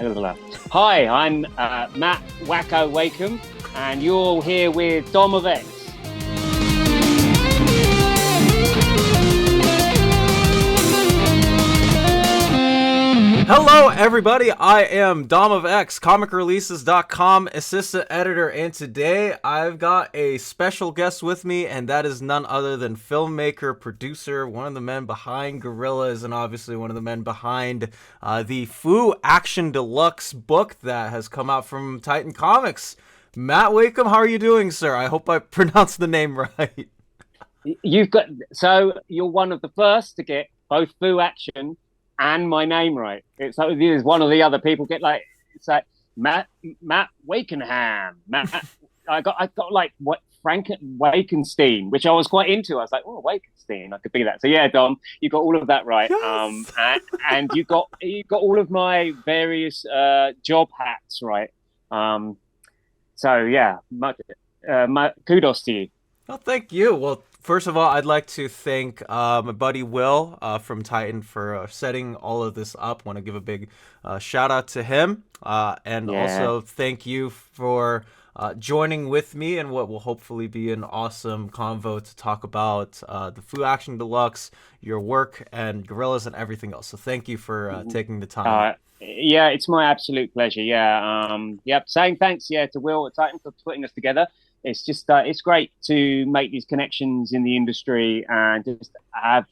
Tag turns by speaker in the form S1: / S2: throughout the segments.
S1: Hi, I'm Mat Wakeham, and you're all here with Dom of X.
S2: Hello, everybody. I am Dom of X, comicreleases.com assistant editor, and today I've got a special guest with me, and that is none other than filmmaker, producer, one of the men behind Gorillas, and obviously one of the men behind the Phoo Action Deluxe book that has come out from Titan Comics. Mat Wakeham, how are you doing, sir? I hope I pronounced the name right.
S1: You're one of the first to get both Phoo Action and my name right. It's one of the other people get it's like Mat Wakeham. I got like what Frank Wakenstein, which I was quite into. I was like, oh, Wakenstein, I could be that. So yeah, Dom, you got all of that right.
S2: Yes.
S1: And you got all of my various job hats right. So yeah, kudos to you.
S2: Well, thank you. Well, first of all, I'd like to thank my buddy Will from Titan for setting all of this up. Want to give a big shout out to him. And also thank you for joining with me in what will hopefully be an awesome convo to talk about the Phoo Action Deluxe, your work, and Gorillas, and everything else. So thank you for taking the time.
S1: Yeah, it's my absolute pleasure. Yeah. Saying thanks, to Will at Titan for putting us together. It's just it's great to make these connections in the industry and just have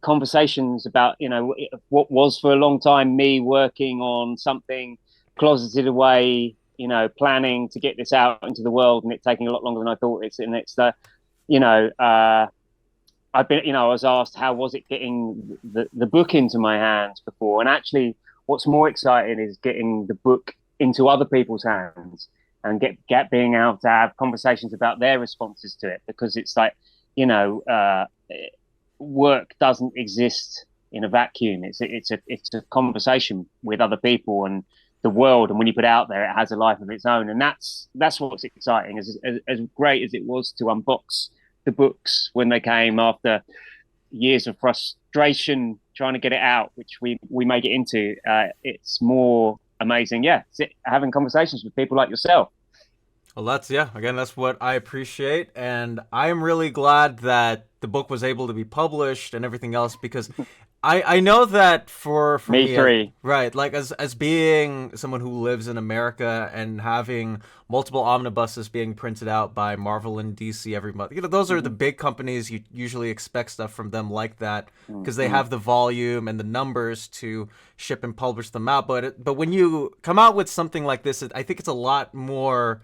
S1: conversations about what was for a long time me working on something closeted away, planning to get this out into the world, and it taking a lot longer than I thought. I've been, I was asked how was it getting the book into my hands before, and actually what's more exciting is getting the book into other people's hands and get being able to have conversations about their responses to it, because it's like, work doesn't exist in a vacuum. It's a conversation with other people and the world, and when you put it out there, it has a life of its own, and that's what's exciting. As great as it was to unbox the books when they came after years of frustration trying to get it out, which we may get into, it's more amazing, having conversations with people like yourself.
S2: Well, that's what I appreciate, and I am really glad that the book was able to be published and everything else, because I know that for me
S1: three.
S2: Right, like as being someone who lives in America and having multiple omnibuses being printed out by Marvel and DC every month, those are the big companies. You usually expect stuff from them like that because they have the volume and the numbers to ship and publish them out. But when you come out with something like this, I think it's a lot more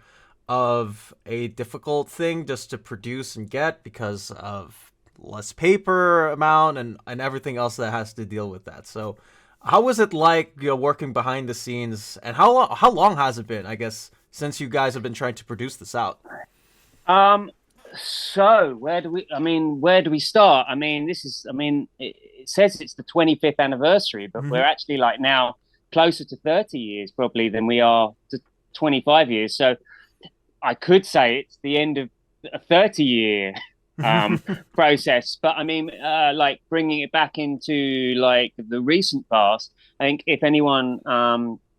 S2: of a difficult thing just to produce and get, because of less paper amount and everything else that has to deal with that. So how was it like, working behind the scenes, and how long has it been, I guess, since you guys have been trying to produce this out?
S1: So where do we start? It says it's the 25th anniversary, but we're actually like now closer to 30 years probably than we are to 25 years. So I could say it's the end of a 30-year process, but like bringing it back into like the recent past, I think if anyone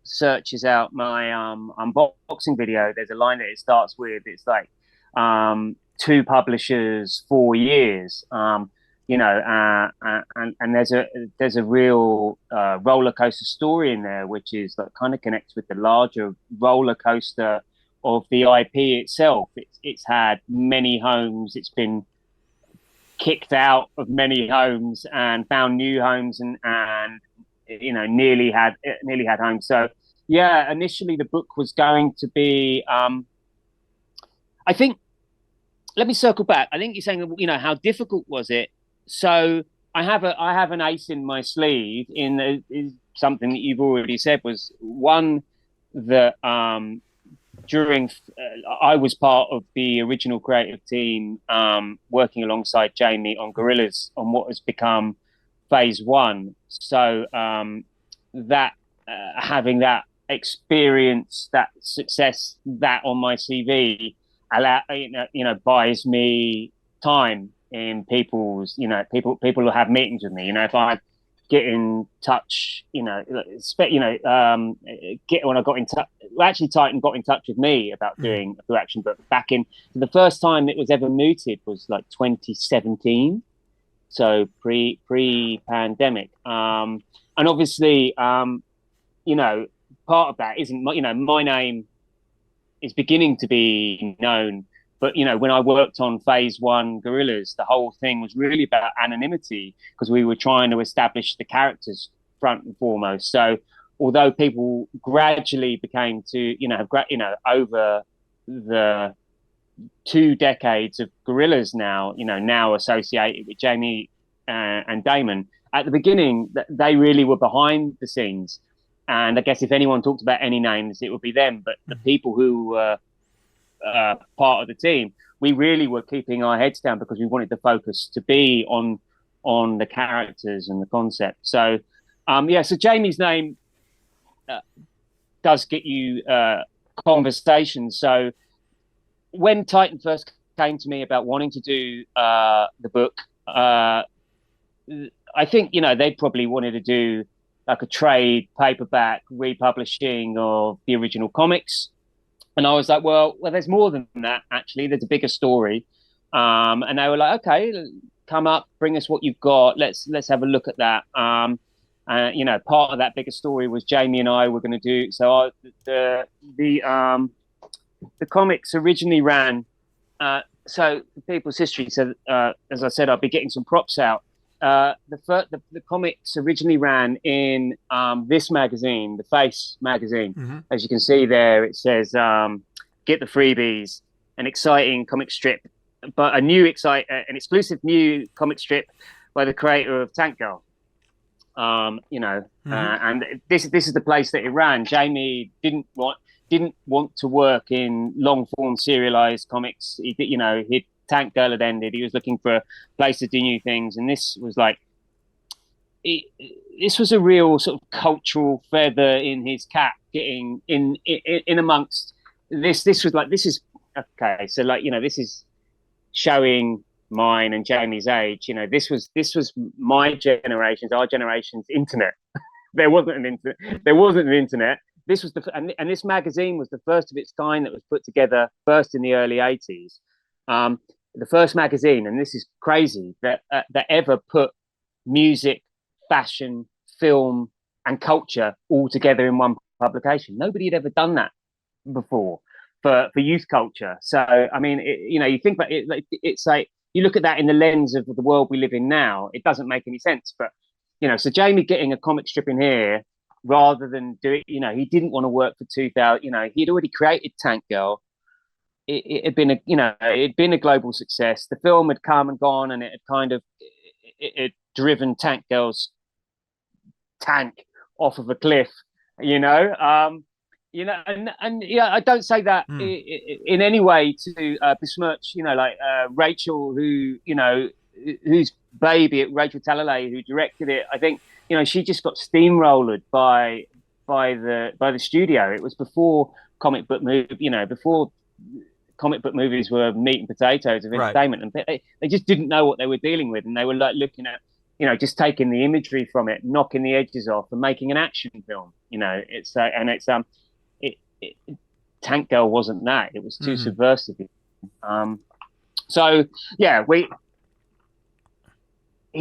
S1: searches out my unboxing video, there's a line that it starts with. It's like 2 publishers, 4 years, and there's a real roller coaster story in there, which is that kind of connects with the larger roller coaster of the IP itself. It's had many homes. It's been kicked out of many homes and found new homes, and nearly had homes. So yeah, initially the book was going to be. I think. Let me circle back. I think you're saying, how difficult was it? So I have an ace in my sleeve in something that you've already said, was one that during I was part of the original creative team working alongside Jamie on Gorillas on what has become phase 1. So that having that experience, that success, that on my CV buys me time in people's, people who have meetings with me. If I get in touch, get when I got in touch. Well, actually, Titan got in touch with me about doing a Phoo action book back in. The first time it was ever mooted was like 2017, so pre-pandemic. And obviously, part of that isn't my name is beginning to be known. But, when I worked on phase 1 Gorillas, the whole thing was really about anonymity because we were trying to establish the characters front and foremost. So although people gradually became to, over the 2 decades of Gorillas now, now associated with Jamie and Damon, at the beginning, they really were behind the scenes. And I guess if anyone talked about any names, it would be them. But the people who were part of the team, we really were keeping our heads down because we wanted the focus to be on the characters and the concept. So so Jamie's name does get you conversations. So when Titan first came to me about wanting to do the book, I think they probably wanted to do like a trade paperback republishing of the original comics. And I was like, well, there's more than that, actually. There's a bigger story. And they were like, okay, come up, bring us what you've got. Let's have a look at that. Part of that bigger story was Jamie and I were going to do. So the comics originally ran. So for people's history. So as I said, I'll be getting some props out. The comics originally ran in this magazine, the Face magazine. Mm-hmm. As you can see there, it says "Get the freebies," an exciting comic strip, but an exclusive new comic strip by the creator of Tank Girl. Mm-hmm. And this is the place that it ran. Jamie didn't want to work in long form serialized comics. He'd Tank Girl had ended. He was looking for a place to do new things, and this was like this was a real sort of cultural feather in his cap. Getting in amongst this was like, this is okay. So this is showing mine and Jamie's age. This was my generation's, our generation's internet. There wasn't an internet. This was and this magazine was the first of its kind that was put together first in the early 80s. The first magazine, and this is crazy, that ever put music, fashion, film, and culture all together in one publication. Nobody had ever done that before for youth culture. So, I mean, you think about it, it's like you look at that in the lens of the world we live in now. It doesn't make any sense. But so Jamie getting a comic strip in here rather than do it, he didn't want to work for 2000. He'd already created Tank Girl. It had been a global success. The film had come and gone, and it had driven Tank Girl's tank off of a cliff. I don't say that in any way to besmirch, Rachel, whose baby, Rachel Talalay, who directed it. I think she just got steamrolled by the studio. It was before comic book movies were meat and potatoes of entertainment, right. And they just didn't know what they were dealing with, and they were like looking at, just taking the imagery from it, knocking the edges off, and making an action film. Tank Girl wasn't that; it was too subversive. He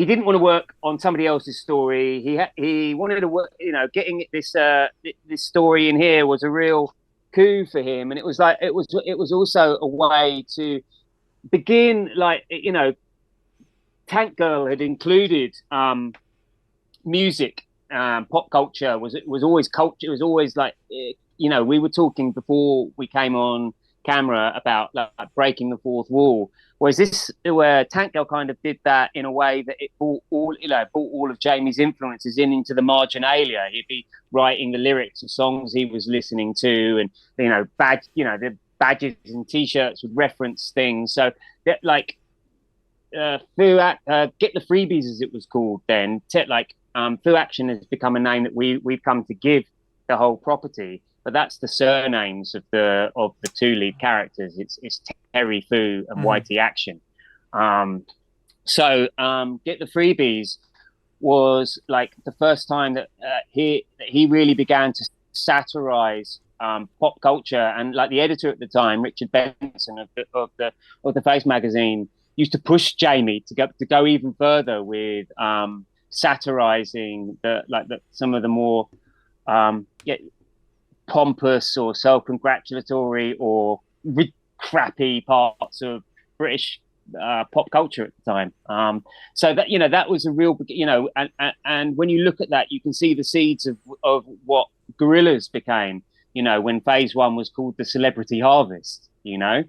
S1: didn't want to work on somebody else's story. He wanted to work. Getting this story in here was a real coup for him, and it was also a way to begin, Tank Girl had included music, pop culture was always culture. It was always we were talking before we came on camera about breaking the fourth wall, whereas where Tank Girl kind of did that in a way that it brought all of Jamie's influences into the marginalia. He'd be writing the lyrics of songs he was listening to, and the badges and T-shirts would reference things. So that Phoo, Get the Freebies, as it was called then. Phoo Action has become a name that we've come to give the whole property. But that's the surnames of the two lead characters. It's Terry Phoo and Whitey Action. Get the Freebies was like the first time that he really began to satirize pop culture. And like the editor at the time, Richard Benson of the Face magazine, used to push Jamie to go even further with satirizing some of the more yeah, pompous or self-congratulatory or crappy parts of British pop culture at the time. So that, you know, that was a real, you know, and when you look at that, you can see the seeds of what Gorillaz became, you know, when phase one was called the Celebrity Harvest, you know.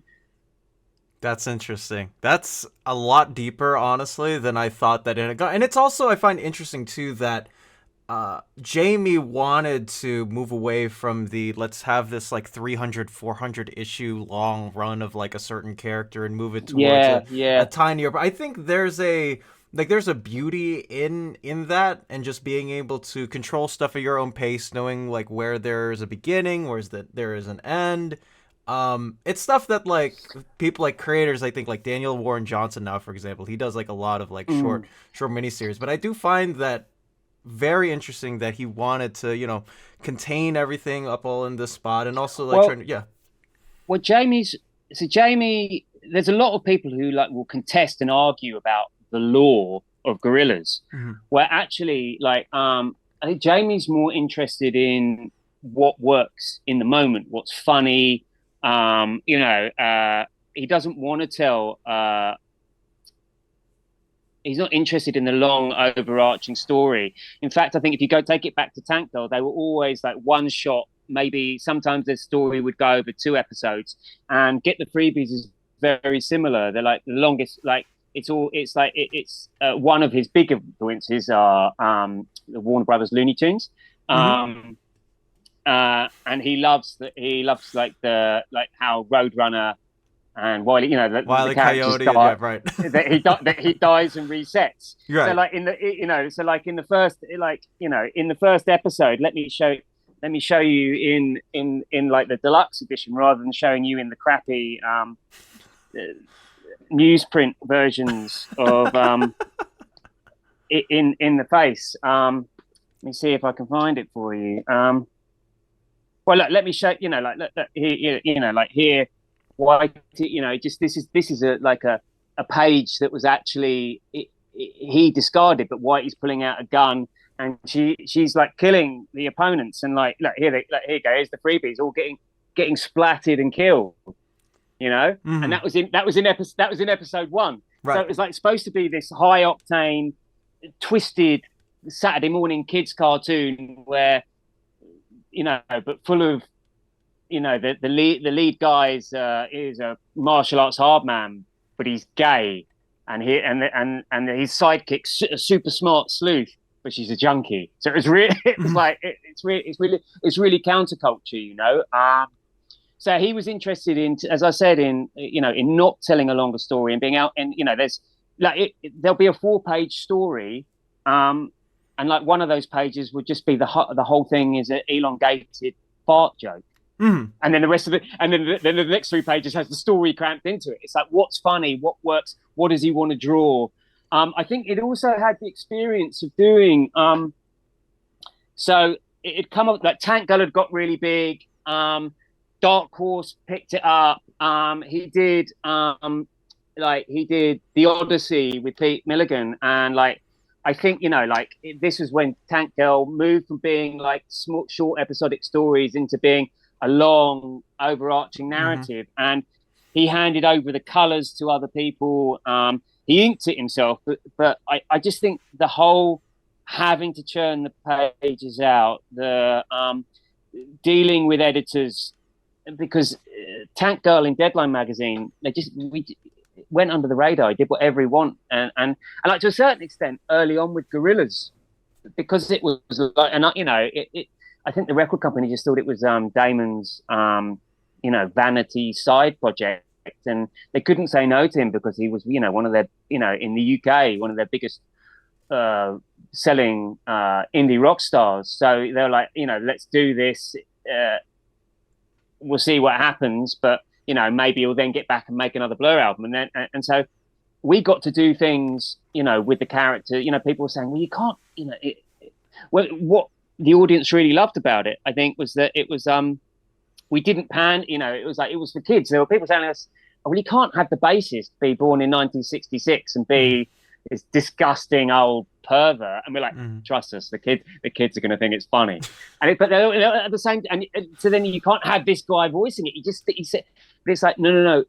S2: That's interesting. That's a lot deeper, honestly, than I thought that it got. And it's also, I find interesting too that Jamie wanted to move away from the let's have this like 300, 400 issue long run of like a certain character and move it towards a tinier. But I think there's a beauty in that, and just being able to control stuff at your own pace, knowing like where there's a beginning, where's that there is an end. It's stuff that like people like creators, I think like Daniel Warren Johnson now, for example, he does like a lot of like short miniseries. But I do find that very interesting that he wanted to, you know, contain everything up all in this spot, and also like trying to,
S1: Well, Jamie, there's a lot of people who like will contest and argue about the lore of Gorillaz, where actually I think Jamie's more interested in what works in the moment, what's funny. He doesn't want to tell. He's not interested in the long, overarching story. In fact, I think if you go take it back to Tank Girl, they were always like one shot. Maybe sometimes the story would go over 2 episodes, and Get the Freebies is very similar. They're like the longest. Like it's one of his big influences are the Warner Brothers Looney Tunes. And he loves like how Roadrunner and Wile E. You know,
S2: Wile E. Coyote, right?
S1: that he dies and resets.
S2: Right.
S1: So like in the first episode, let me show you in like the deluxe edition rather than showing you in the crappy newsprint versions of in the face. Let me see if I can find it for you. Well, look, let me show here. Here, why? Just this is a page that was actually he discarded, but Whitey's pulling out a gun and she's like killing the opponents, and look here you go. Here's the freebies, all getting splattered and killed. You know, and that was in episode 1. Right. So it was like supposed to be this high octane, twisted Saturday morning kids cartoon where. But full of, the lead guy is a martial arts hard man, but he's gay, and his sidekick's a super smart sleuth, but she's a junkie. So it's really, it's really counterculture, So he was interested in, as I said, in not telling a longer story and being out, and there's there'll be a 4-page story, and like one of those pages would just be the whole thing is an elongated fart joke, and then the rest of it, and then the next 3 pages has the story cramped into it. It's like what's funny, what works, what does he want to draw? I think it also had the experience of doing. So it come up like Tank Girl had got really big. Dark Horse picked it up. He did The Odyssey with Pete Milligan, and I think, this was when Tank Girl moved from being like short episodic stories into being a long overarching narrative. And he handed over the colors to other people. He inked it himself, but I just think the whole having to churn the pages out, the dealing with editors, because Tank Girl in Deadline magazine, we went under the radar. He did whatever he wanted, and like to a certain extent, early on with Gorillaz, because it was like, and I think the record company just thought it was Damon's, vanity side project, and they couldn't say no to him because he was, one of their, in the UK, one of their biggest selling indie rock stars. So they were like, let's do this. We'll see what happens, but maybe he'll then get back and make another Blur album, and so we got to do things, with the character. People were saying, well, you can't, well, what the audience really loved about it, I think, was that it was, we didn't pan, it was like, it was for kids. There were people telling us, oh, well, you can't have the bassist be born in 1966 and be this disgusting old pervert. And we're like, trust us, the kids are going to think it's funny. But at the same, and so then you can't have this guy voicing it. He said, but it's like, no.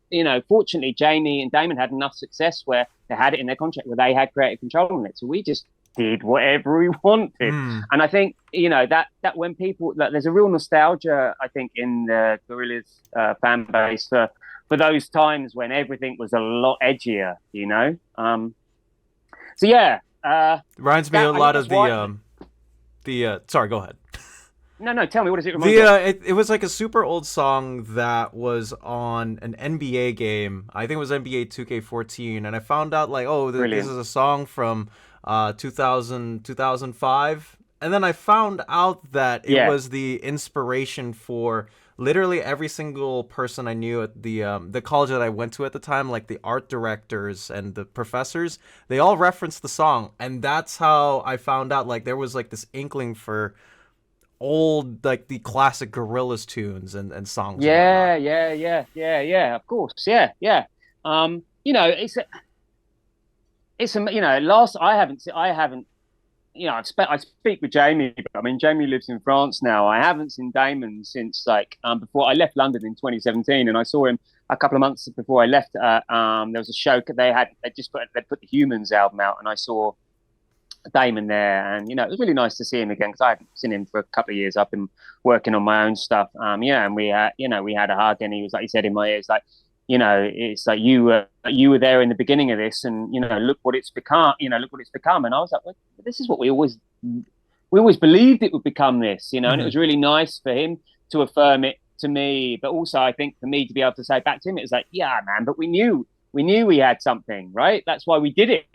S1: Fortunately, Jamie and Damon had enough success where they had it in their contract where they had creative control on it. So we just did whatever we wanted. And I think, that when people, there's a real nostalgia, I think, in the Gorillaz fan base for those times when everything was a lot edgier, So yeah,
S2: reminds me a lot of the. Sorry, go ahead.
S1: No. Tell me, what does it remind you?
S2: It was like a super old song that was on an NBA game. I think it was NBA 2K14, and I found out like, this is a song from 2005, and then I found out that it was the inspiration for literally every single person I knew at the college that I went to at the time, like the art directors and the professors. They all referenced the song, and that's how I found out like there was like this inkling for old, like the classic Gorillaz tunes and songs.
S1: Yeah. Of course, yeah. It's I haven't. I speak with Jamie, but I mean, Jamie lives in France now. I haven't seen Damon since before I left London in 2017, and I saw him a couple of months before I left. There was a show they put the Humans album out, and I saw Damon there, and it was really nice to see him again because I hadn't seen him for a couple of years. I've been working on my own stuff, and we had a hug, and he was like, he said in my ear, it's like, it's like you were there in the beginning of this, and look what it's become. And I was like, well, this is what we always believed it would become this, and it was really nice for him to affirm it to me, but also I think for me to be able to say back to him, it was like, yeah, man, but we knew we had something, right? That's why we did it.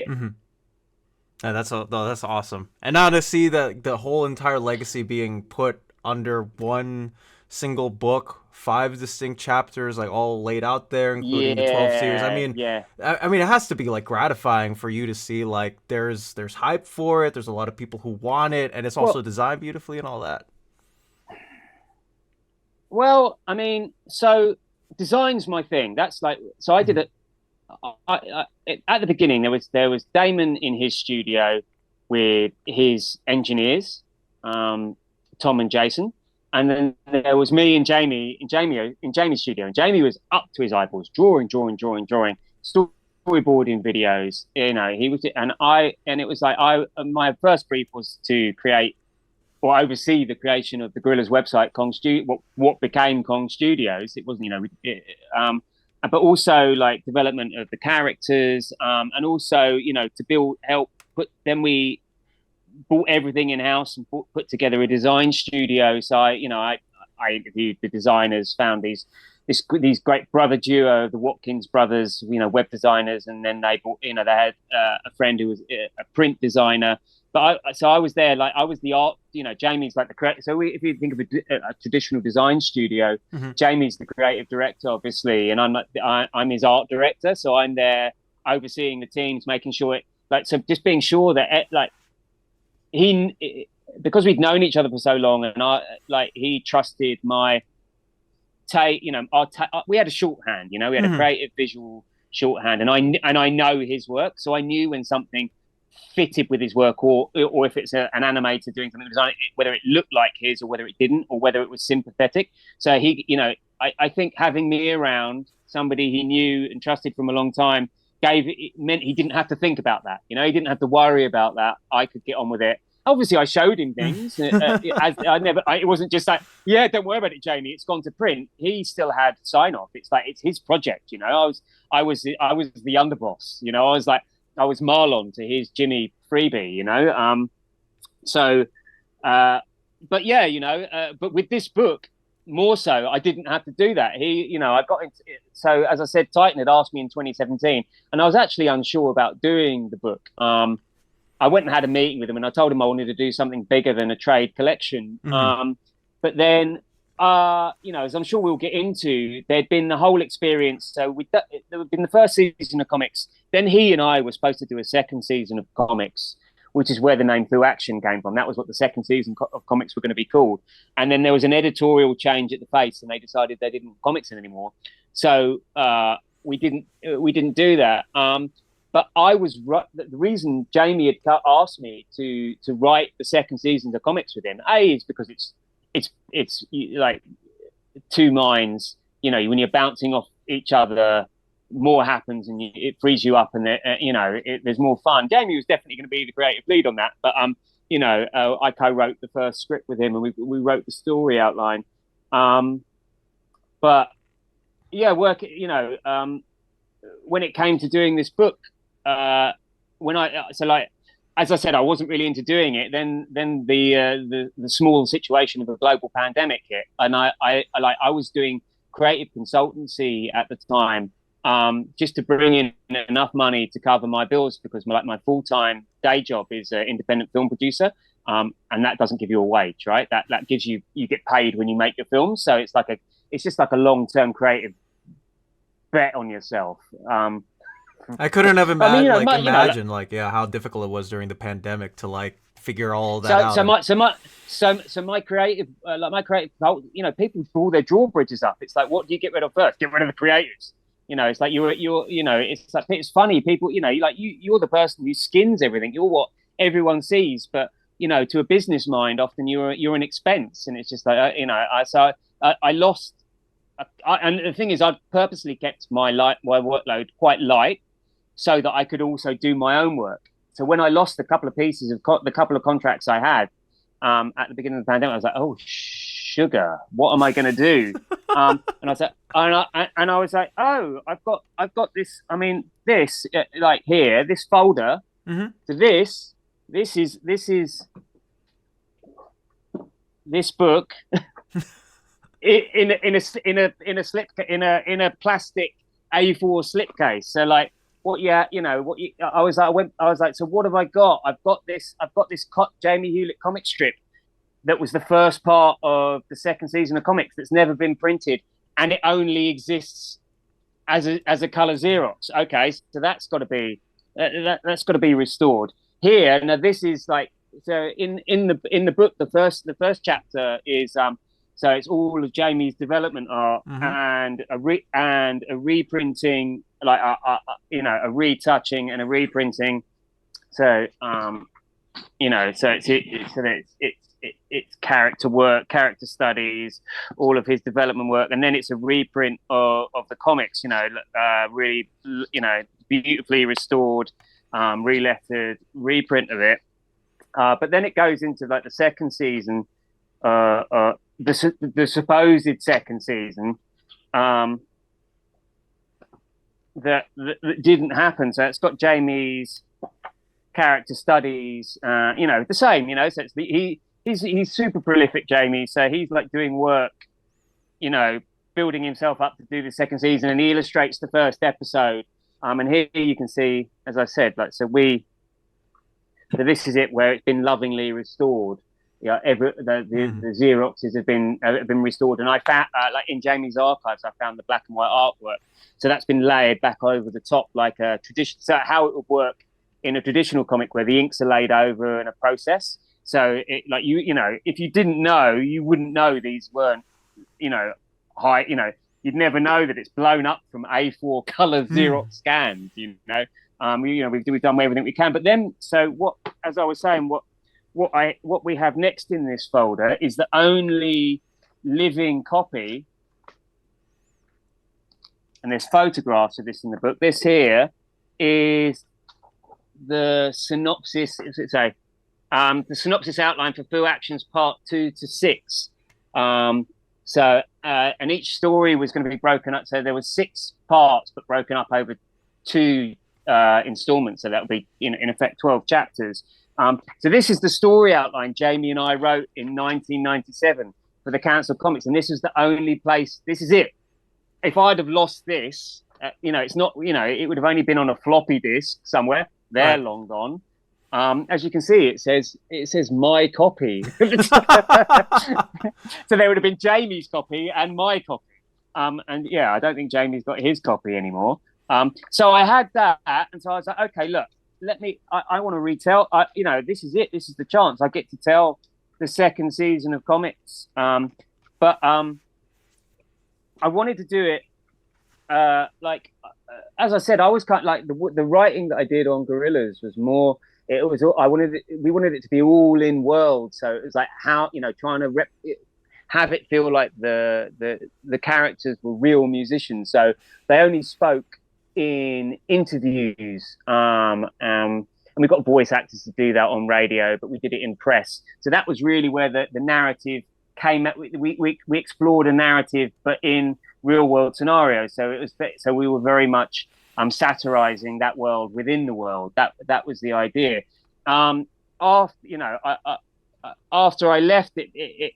S2: Yeah, that's awesome. And now to see the whole entire legacy being put under one single book, 5 distinct chapters, like all laid out there, including the 12 series. I mean, it has to be like gratifying for you to see like there's hype for it. There's a lot of people who want it, and it's also designed beautifully and all that.
S1: Well, I mean, so design's my thing. That's like, so I did it. At the beginning, there was Damon in his studio with his engineers, Tom and Jason, and then there was me and Jamie in Jamie's studio, and Jamie was up to his eyeballs, drawing, storyboarding videos. He was, and it was like my first brief was to create or oversee the creation of the Gorillaz website, what became Kong Studios. It wasn't, but also like development of the characters, and also, then we brought everything in house and put together a design studio. So I interviewed the designers, found these great brother duo, the Watkins brothers, web designers, and then they brought, they had a friend who was a print designer. But I was there, like I was the art, Jamie's like the creator. So if you think of a traditional design studio, Jamie's the creative director, obviously, and I'm his art director. So I'm there overseeing the teams, making sure just being sure that because we'd known each other for so long, and he trusted my take. We had a shorthand, we had a creative visual shorthand, and I know his work, so I knew when something fitted with his work, or if it's an animator doing something design, whether it looked like his or whether it didn't, or whether it was sympathetic. So he, I think having me around, somebody he knew and trusted from a long time, meant he didn't have to think about that. He didn't have to worry about that. I could get on with it. Obviously, I showed him things. It wasn't just like, yeah, don't worry about it, Jamie. It's gone to print. He still had sign off. It's like it's his project. I was the underboss. I was Marlon to his Jimmy Freebie, but yeah, but with this book, more so, I didn't have to do that. I got into it. So as I said, Titan had asked me in 2017, and I was actually unsure about doing the book. I went and had a meeting with him, and I told him I wanted to do something bigger than a trade collection. But then as I'm sure we'll get into, there'd been the whole experience. So there had been the first season of comics. Then he and I were supposed to do a second season of comics, which is where the name Phoo Action came from. That was what the second season of comics were going to be called. And then there was an editorial change at the Face, and they decided they didn't want comics anymore. So we didn't do that. But I was the reason Jamie had asked me to write the second season of comics with him. Is because it's like two minds. When you're bouncing off each other, more happens, and it frees you up, and there's more fun. Jamie was definitely going to be the creative lead on that, but I co-wrote the first script with him, and we wrote the story outline. But yeah, when it came to doing this book, as I said, I wasn't really into doing it. Then the small situation of a global pandemic hit, and I was doing creative consultancy at the time, just to bring in enough money to cover my bills, because my full-time day job is an independent film producer, and that doesn't give you a wage, right? That gives you get paid when you make your films, so it's just like a long-term creative bet on yourself.
S2: I couldn't have imagined how difficult it was during the pandemic to figure all that out.
S1: So my creative, people pull their drawbridges up. It's like, what do you get rid of first? Get rid of the creatives. It's like it's funny. People, you're the person who skins everything. You're what everyone sees, but to a business mind, often you're an expense, and it's just like I lost. And the thing is, I'd purposely kept my workload quite light, so that I could also do my own work. So when I lost a couple of pieces of the couple of contracts I had at the beginning of the pandemic, I was like, oh sugar, what am I going to do? And I was like, oh, I've got this. I mean, this here, this folder.
S2: Mm-hmm.
S1: So this is this book in a plastic A4 slipcase. So I was like, so what have I got? I've got this Jamie Hewlett comic strip that was the first part of the second season of comics that's never been printed, and it only exists as a color Xerox. Okay, so that's got to be restored. Here, now this is in the book, the first chapter is so it's all of Jamie's development art,
S2: mm-hmm.
S1: and a reprinting, a retouching and a reprinting. So it's character work, character studies, all of his development work, and then it's a reprint of the comics. Really, beautifully restored, relettered reprint of it. But then it goes into the second season. The supposed second season that didn't happen. So it's got Jamie's character studies, the same, so it's he's super prolific, Jamie. So he's doing work, building himself up to do the second season, and he illustrates the first episode. And here you can see, as I said, so this is it, where it's been lovingly restored. The Xeroxes have been restored, and I found in Jamie's archives, I found the black and white artwork. So that's been layered back over the top like a tradition. So how it would work in a traditional comic, where the inks are laid over in a process. So it if you didn't know, you wouldn't know these weren't high. You'd never know that it's blown up from A4 color Xerox scans. We've done everything we can. But then, so what? As I was saying, what we have next in this folder is the only living copy, and there's photographs of this in the book. This here is the synopsis. The synopsis outline for Phoo Actions Part 2 to 6. And each story was going to be broken up. So there were 6 parts, but broken up over 2 installments. So that would be, in effect, 12 chapters. So this is the story outline Jamie and I wrote in 1997 for the Council Comics, and this is the only place. This is it. If I'd have lost this, it's not. It would have only been on a floppy disk somewhere. They're long gone. As you can see, it says my copy. So there would have been Jamie's copy and my copy. And yeah, I don't think Jamie's got his copy anymore. So I had that, and so I was like, okay, look, I want to retell. This is it. This is the chance. I get to tell the second season of comics. But I wanted to do it as I said, I was kind of like the writing that I did on Gorillas was more. We wanted it to be all in world, so it was like how trying to have it feel like the characters were real musicians, so they only spoke in interviews, and we got voice actors to do that on radio, but we did it in press. So that was really where the narrative came at. We explored a narrative, but in real world scenarios. So we were very much satirizing that world within the world. That was the idea. After I left the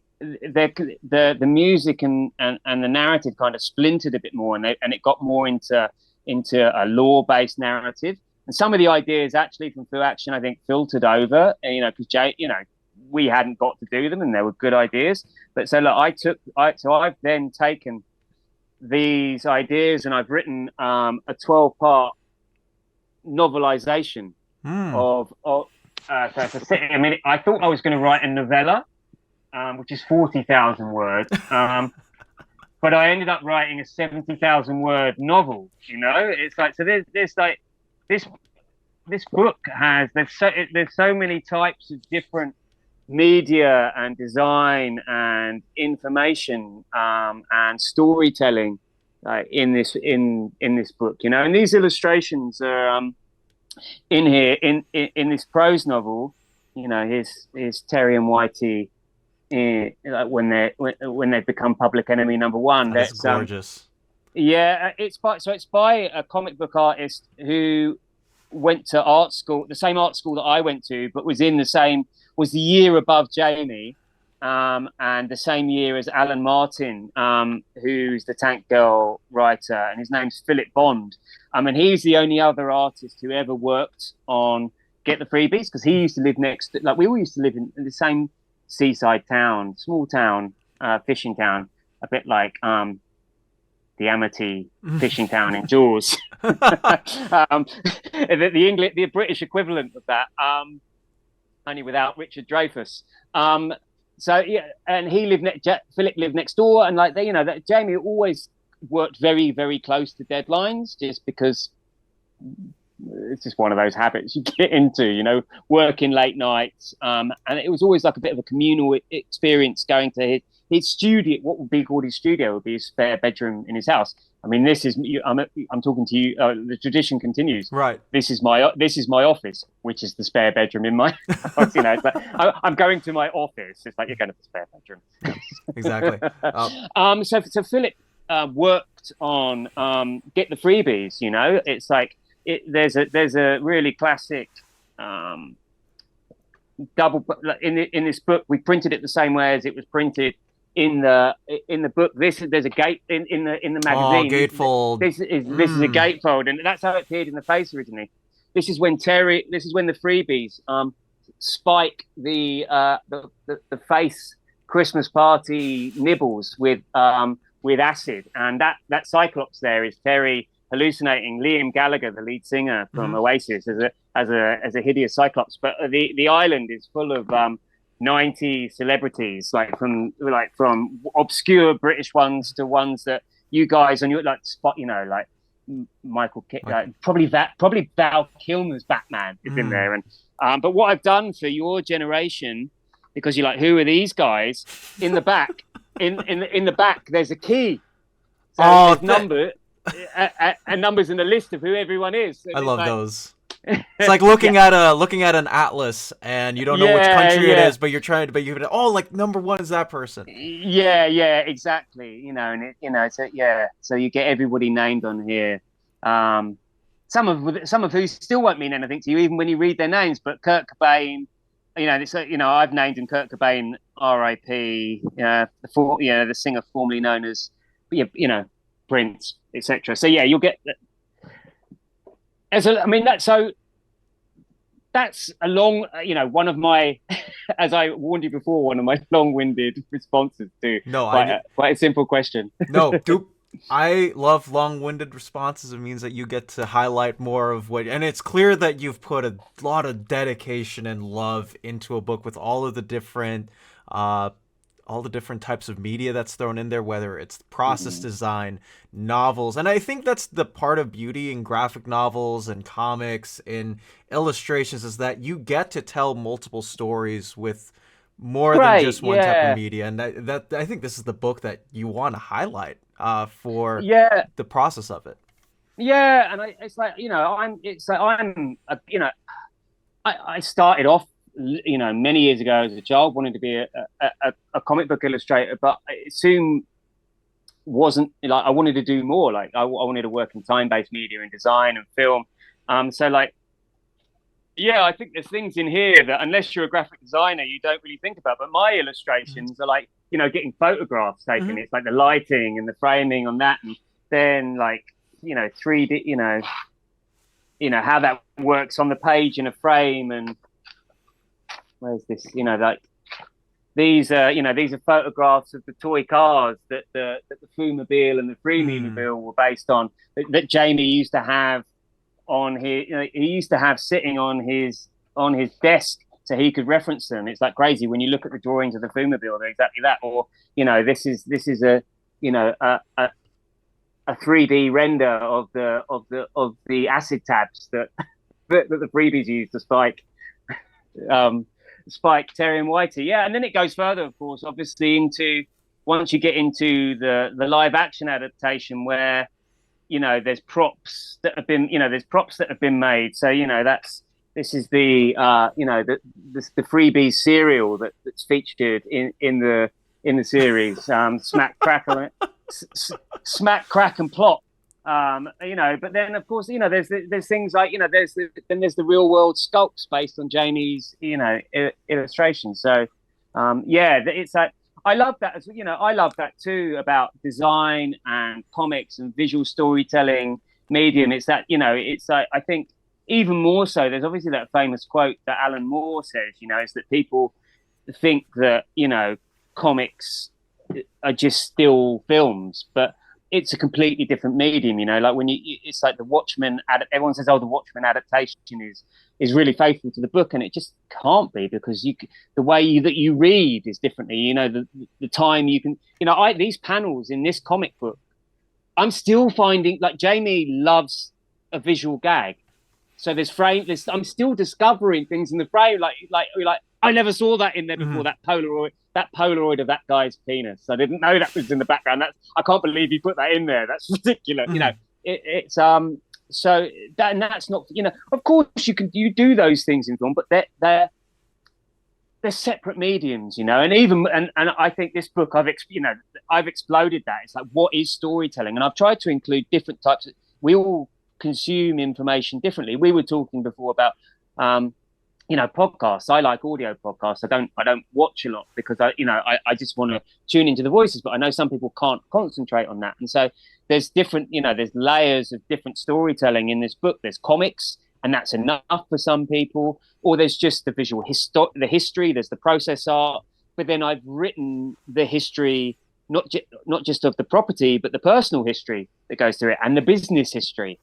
S1: music and the narrative kind of splintered a bit more, and it got more into a lore-based narrative. And some of the ideas actually from Phoo Action, I think, filtered over, because we hadn't got to do them, and they were good ideas. But so look, I've then taken these ideas and I've written a 12-part novelization of I thought I was going to write a novella, which is 40,000 words, but I ended up writing a 70,000 word novel. It's like, so there's like this book there's so many types of different media and design and information and storytelling in this book, and these illustrations are in here in this prose novel. Here's Terry and Whitey when they've become public enemy number one.
S2: That's gorgeous.
S1: It's by a comic book artist who went to art school, the same art school that I went to, but was the year above Jamie, and the same year as Alan Martin, who's the Tank Girl writer, and his name's Philip Bond. And he's the only other artist who ever worked on Get the Freebies, because he used to live we all used to live in the same seaside town, small town, fishing town, a bit like the Amity fishing town in Jaws. The British equivalent of that, only without Richard Dreyfuss. And he Philip lived next door, and that Jamie always worked very, very close to deadlines, just because it's just one of those habits you get into, working late nights. And it was always like a bit of a communal experience going to his studio. What would be called his studio would be his spare bedroom in his house. This is I'm talking to you. The tradition continues.
S2: Right.
S1: This is my office, which is the spare bedroom in my house. It's like I'm going to my office. It's like you're going to the spare bedroom.
S2: Exactly.
S1: So Philip worked on Get the Freebies. It's like there's a really classic double in this book. We printed it the same way as it was printed in the book. There's a gate in the magazine.
S2: Oh, gatefold.
S1: This is a gatefold, and that's how it appeared in the face originally. This is when the Freebies spike the face Christmas party nibbles with acid, and that Cyclops there is Terry hallucinating Liam Gallagher, the lead singer from Oasis, as a hideous Cyclops. But the island is full of 90 celebrities, from obscure British ones to ones that you guys on your spot, like Michael, probably Val Kilmer's Batman is in there. And but what I've done for your generation, because you're like, who are these guys? In the back, in the back, there's a key. So there's numbers in the list of who everyone is. So
S2: I love those. It's like looking at an atlas, and you don't know which country it is, but you're number one is that person.
S1: Yeah, exactly. So you get everybody named on here. Some of who still won't mean anything to you, even when you read their names. But Kurt Cobain, I've named him Kurt Cobain, R.I.P. The singer formerly known as, Prince, etc. So you'll get. that's a long, one of my, as I warned you before, one of my long-winded responses to
S2: No,
S1: quite a simple question.
S2: no, dude. I love long-winded responses. It means that you get to highlight more of what, and it's clear that you've put a lot of dedication and love into a book with uh, all the different types of media that's thrown in there, whether it's process design, novels. And I think that's the part of beauty in graphic novels and comics and illustrations, is that you get to tell multiple stories with more than
S1: Great,
S2: just one type of
S1: yeah,
S2: media. And that I think this is the book that you want to highlight for
S1: yeah,
S2: the process of it.
S1: yeah. And I started off, many years ago as a child, wanting to be a comic book illustrator, but it soon wasn't like I wanted to do more. Like I wanted to work in time-based media and design and film. So like, yeah, I think there's things in here that unless you're a graphic designer, you don't really think about. But my illustrations are like, getting photographs taken.
S2: Mm-hmm.
S1: It's like the lighting and the framing on that, and then like, 3D, how that works on the page in a frame. And where's this? Like these are photographs of the toy cars that the Phoo-mobile and the Freemobile were based on, that Jamie used to have on his, he used to have sitting on his desk so he could reference them. It's like crazy when you look at the drawings of the Phoo-mobile, they're exactly that. Or this is a a 3D render of the acid tabs that the freebies used to spike Terry and Whitey. Yeah, and then it goes further, of course, obviously into, once you get into the live action adaptation, where there's props that have been made. So this is the the freebies cereal that's featured in the series, smack crack and plop. But then of course there's things like there's the real world sculpts based on Jamie's illustrations. So it's like, I love that I love that too, about design and comics and visual storytelling medium. It's that it's like, I think even more so, there's obviously that famous quote that Alan Moore says, is that people think that comics are just still films, but it's a completely different medium. Like when it's like the Watchmen. Everyone says, "Oh, the Watchmen adaptation is really faithful to the book," and it just can't be, because the way that you read is differently. The time you can. These panels in this comic book, I'm still finding, like, Jamie loves a visual gag. So I'm still discovering things in the frame, like I never saw that in there before. That Polaroid of that guy's penis. I didn't know that was in the background. I can't believe he put that in there. That's ridiculous. It's so that's not, of course you do those things in film, but they're separate mediums, and even and I think this book, I've exploded that. It's like, what is storytelling? And I've tried to include different types. We all consume information differently. We were talking before about podcasts. I like audio podcasts. I don't watch a lot, because I just want to tune into the voices, but I know some people can't concentrate on that. And so there's different, there's layers of different storytelling in this book. There's comics, and that's enough for some people, or there's just the visual history, there's the process art, but then I've written the history, not just of the property, but the personal history that goes through it, and the business history.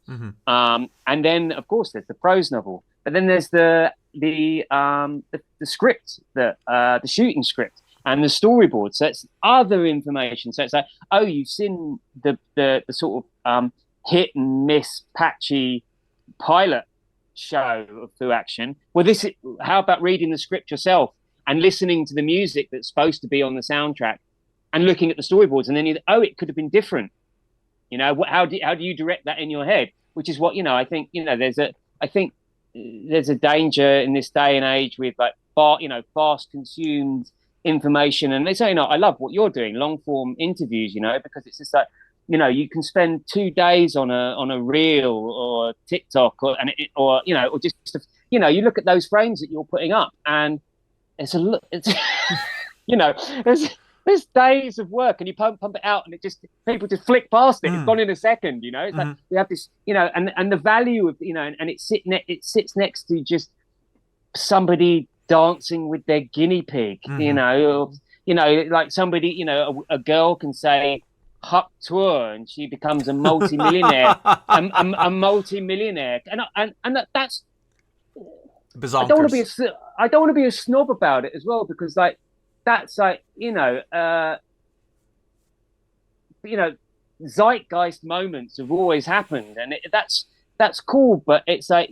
S1: And then of course there's the prose novel, but then there's the script, the shooting script, and the storyboard. So it's other information. So it's like, oh, you've seen the sort of hit and miss, patchy pilot show of Phoo Action. Well, how about reading the script yourself and listening to the music that's supposed to be on the soundtrack, and looking at the storyboards, and then it could have been different. How do you direct that in your head? Which is what I think. There's a danger in this day and age with like fast consumed information. And they say, I love what you're doing, long form interviews, because it's just like, you can spend 2 days on a reel or TikTok, or just you look at those frames that you're putting up, and it's there's days of work, and you pump it out, and people just flick past it. It's gone in a second. It's like we have this, and the value of and it sits next to just somebody dancing with their guinea pig, like somebody, a girl can say "hop tour" and she becomes a multi-millionaire, a multi-millionaire, and that's. I don't want to be I don't want to be a snob about it as well, because like that's like zeitgeist moments have always happened, and that's cool, but it's like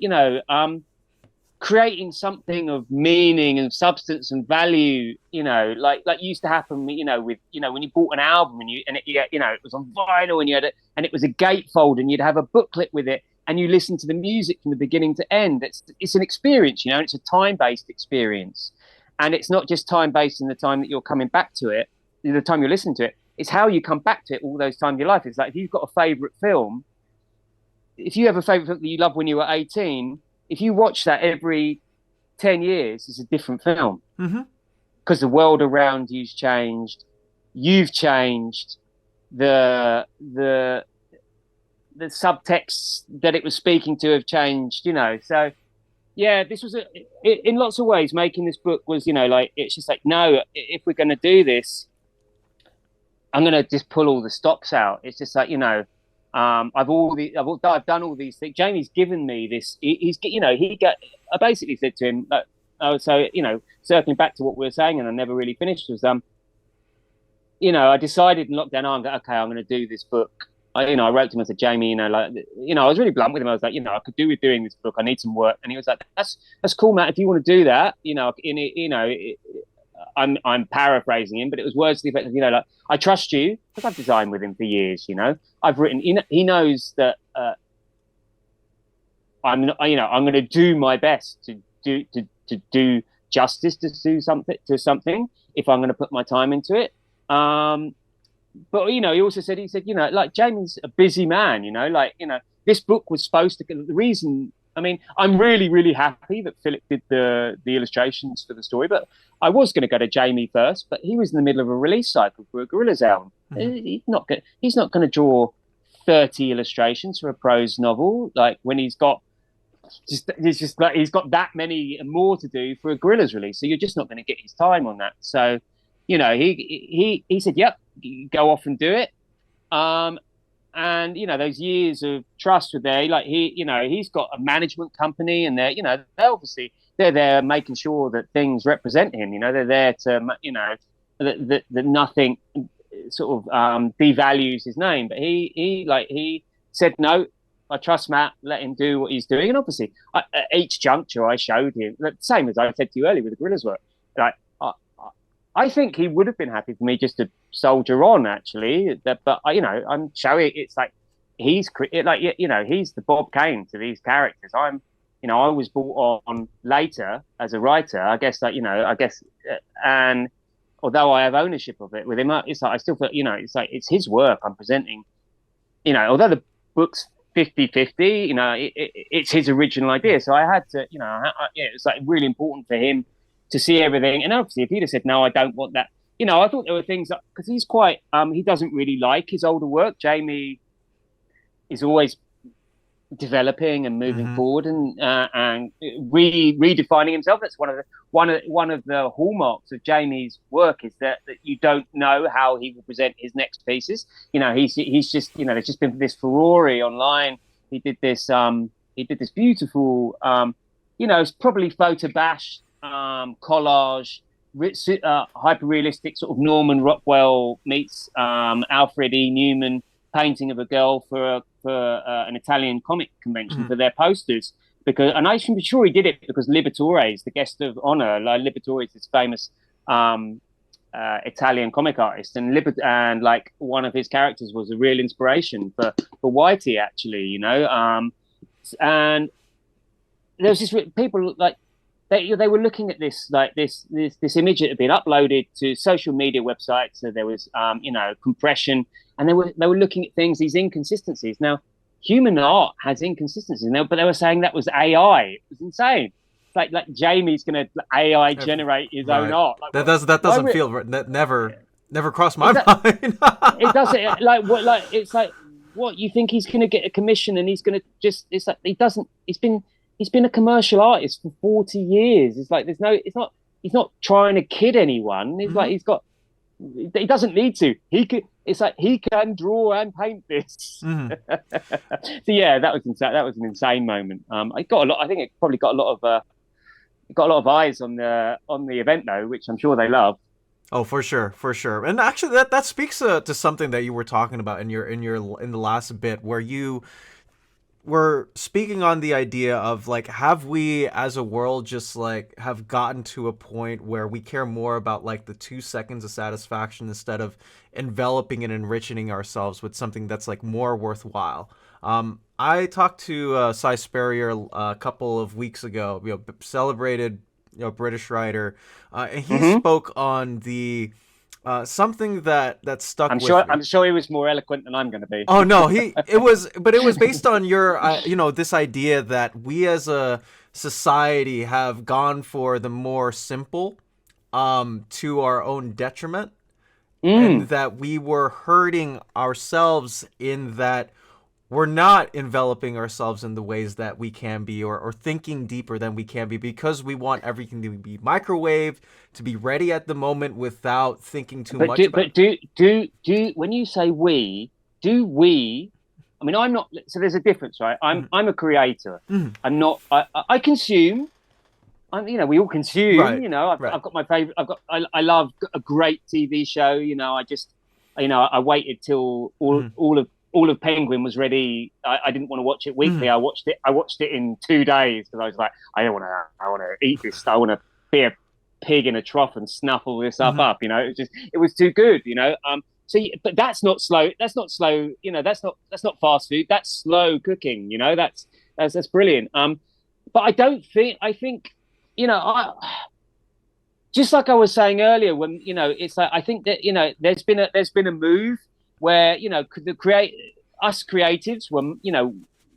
S1: creating something of meaning and substance and value, like used to happen, with when you bought an album and it was on vinyl and and it was a gatefold and you'd have a booklet with it and you listen to the music from the beginning to end. It's an experience, it's a time-based experience, and it's not just time-based in the time that you're coming back to it, the time you're listening to it. It's how you come back to it all those times in your life. It's like if you've got a favorite film, if you have a favorite film that you love when you were 18, if you watch that every 10 years, it's a different film, because the world around you's changed, you've changed, the subtexts that it was speaking to have changed, So yeah, this was in lots of ways, making this book was, it's just like, no, if we're going to do this, I'm going to just pull all the stops out. It's just like, I've done all these things. Jamie's given me this. I basically said to him, circling back to what we were saying, and I never really finished, was, I decided in lockdown, I'm going to do this book. I wrote to him and said, Jamie, I was really blunt with him. I was like, I could do with doing this book. I need some work. And he was like, that's cool, Matt. If you want to do that, I'm paraphrasing him, but it was words to the effect of, like, I trust you because I've designed with him for years. I've written. He knows that I'm going to do my best to do justice to something if I'm going to put my time into it. But he also said, like, Jamie's a busy man. This book was supposed to. The reason. I mean, I'm really, really happy that Philip did the illustrations for the story, but I was going to go to Jamie first, but he was in the middle of a release cycle for a Gorillaz album. He's not going to draw 30 illustrations for a prose novel, like when he's got he's got that many and more to do for a Gorillaz release. So you're just not going to get his time on that. So, he said, "Yep, go off and do it." And those years of trust were there. Like he's got a management company, and they're there making sure that things represent him. They're there to that nothing sort of devalues his name. But he said, no, I trust Matt. Let him do what he's doing. And obviously, at each juncture, I showed him the same as I said to you earlier with the Gorillaz work. Like I think he would have been happy for me just to soldier on, actually. But I'm showing it's like he's the Bob Kane to these characters. I was brought on later as a writer, I guess. And although I have ownership of it with him, it's like I still feel it's like it's his work I'm presenting. Although the book's 50-50, it's his original idea. So I had to, it was like really important for him to see everything. And obviously, if he'd have said, no, I don't want that, I thought there were things because he's quite, he doesn't really like his older work. Jamie is always developing and moving forward and redefining himself. That's one of the hallmarks of Jamie's work, is that you don't know how he will present his next pieces. He's just, there's just been this furore online. He did this beautiful, it's probably photo bash, collage, hyper realistic sort of Norman Rockwell meets Alfred E. Newman painting of a girl for an Italian comic convention for their posters. And I'm sure he did it because Liberatore is the guest of honor. Like Liberatore is this famous Italian comic artist, and like one of his characters was a real inspiration for Whitey, actually. And there was this people like. They were looking at this image that had been uploaded to social media websites. So there was compression, and they were looking at these inconsistencies. Now, human art has inconsistencies, but they were saying that was AI. It was insane. It's like Jamie's going to AI generate his own art. Like,
S2: that doesn't feel right. That never crossed my mind.
S1: It doesn't. It's like what you think he's going to get a commission, and he's going to just. It's like he doesn't. It's been he's been a commercial artist for 40 years. It's like he's not trying to kid anyone. It's like he doesn't need to. He could. It's like he can draw and paint this. So yeah, that was insane. That was an insane moment. I got a lot. I think it probably got a lot of eyes on the event though, which I'm sure they love.
S2: Oh, for sure, for sure. And actually, that speaks to something that you were talking about in the last bit, where you were speaking on the idea of like, have we as a world just like have gotten to a point where we care more about like the 2 seconds of satisfaction instead of enveloping and enriching ourselves with something that's like more worthwhile. I talked to Cy Spurrier a couple of weeks ago, celebrated British writer, and he spoke on the something that stuck with me.
S1: I'm sure he was more eloquent than I'm going to be.
S2: Oh no, it was based on your this idea that we as a society have gone for the more simple, to our own detriment, and that we were hurting ourselves in that we're not enveloping ourselves in the ways that we can be, or thinking deeper than we can be, because we want everything to be microwaved, to be ready at the moment without thinking too much about it.
S1: But do when you say we, do we, I mean, I'm not, so there's a difference, right? I'm a creator. I'm not, I consume. We all consume,
S2: right,
S1: I've got my favorite, I love a great TV show, I waited till all of Penguin was ready. I didn't want to watch it weekly. I watched it in 2 days because I was like, I want to eat this. I want to be a pig in a trough and snuffle this up. It was too good. But that's not slow. That's not slow. That's not fast food. That's slow cooking. That's brilliant. But I think, just like I was saying earlier, when it's like I think that there's been a move where us creatives, when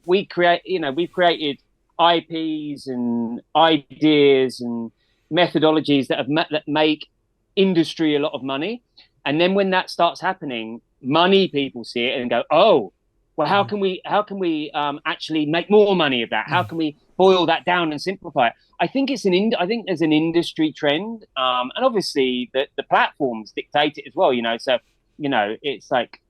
S1: we've created IPs and ideas and methodologies that make industry a lot of money, and then when that starts happening, money people see it and go, oh, well, how can we actually make more money of that? How can we boil that down and simplify it? I think there's an industry trend, and obviously the platforms dictate it as well. So it's like,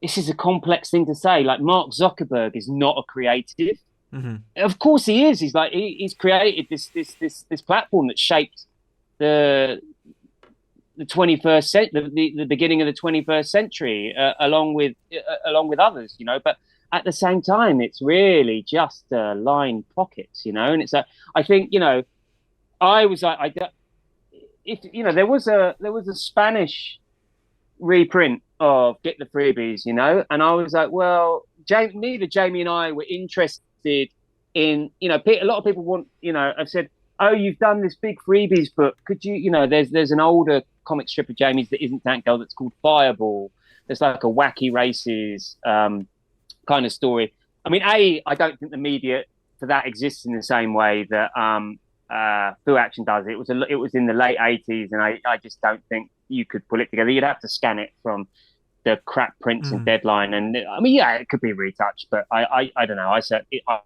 S1: this is a complex thing to say. Like, Mark Zuckerberg is not a creative. Of course he is. He's created this platform that shaped the 21st century, the beginning of the 21st century, along with others, But at the same time, it's really just line pockets, And it's I think I was like, there was a Spanish reprint of Get the Freebies, and I was like, well, neither Jamie and I were interested in, a lot of people want, I've said, oh, you've done this big freebies book, could you, there's an older comic strip of Jamie's that isn't Tank Girl that's called Fireball. There's like a wacky races kind of story. I mean, I don't think the media for that exists in the same way that Phoo Action does. It was in the late 80s, and I just don't think you could pull it together. You'd have to scan it from the crap prints and Deadline, and I mean, yeah, it could be retouched, but I don't know. I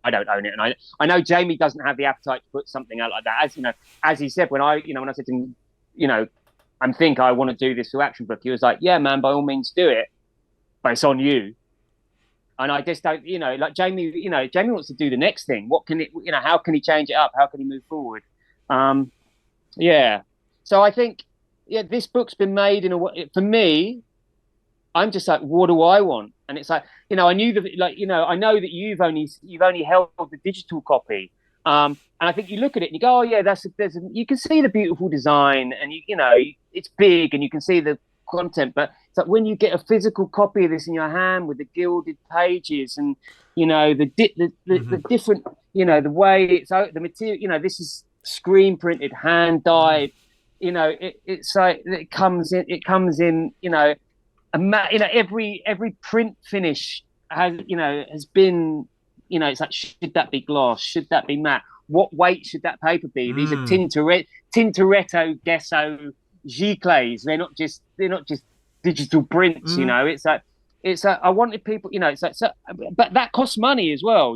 S1: don't own it, and I know Jamie doesn't have the appetite to put something out like that. As he said, when I said to him, I want to do this Phoo Action book, he was like, yeah, man, by all means do it, but it's on you. And I just don't, like Jamie, Jamie wants to do the next thing. What can it, how can he change it up? How can he move forward? Yeah. So I think, this book's been made in a way, for me, I'm just like, what do I want? And it's like, I knew I know that you've only held the digital copy. And I think you look at it and you go, oh yeah, you can see the beautiful design, and it's big and you can see the content, but it's like when you get a physical copy of this in your hand with the gilded pages and the different, the way it's the material, this is screen printed, hand dyed, it's like it comes in every print finish has been, it's like, should that be gloss, should that be matte, what weight should that paper be? These are Tintoretto Gesso Giclées. They're not just digital prints. It's like I wanted people, it's like, so, but that costs money as well,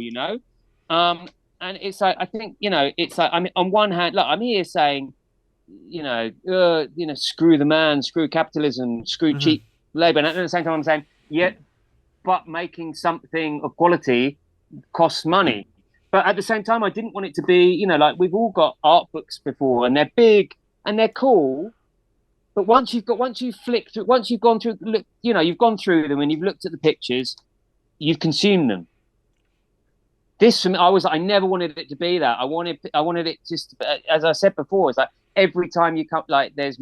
S1: and it's like, I think, it's like, I mean, on one hand, look, I'm here saying, screw the man, screw capitalism, screw
S2: Mm-hmm.
S1: cheap labor. And at the same time, I'm saying, yeah, but making something of quality costs money. But at the same time, I didn't want it to be, like we've all got art books before, and they're big and they're cool. But once you've flicked through, once you've gone through, look, you've gone through them and you've looked at the pictures, you've consumed them. This for me, I never wanted it to be that. I wanted it just, as I said before, it's like every time you come, like there's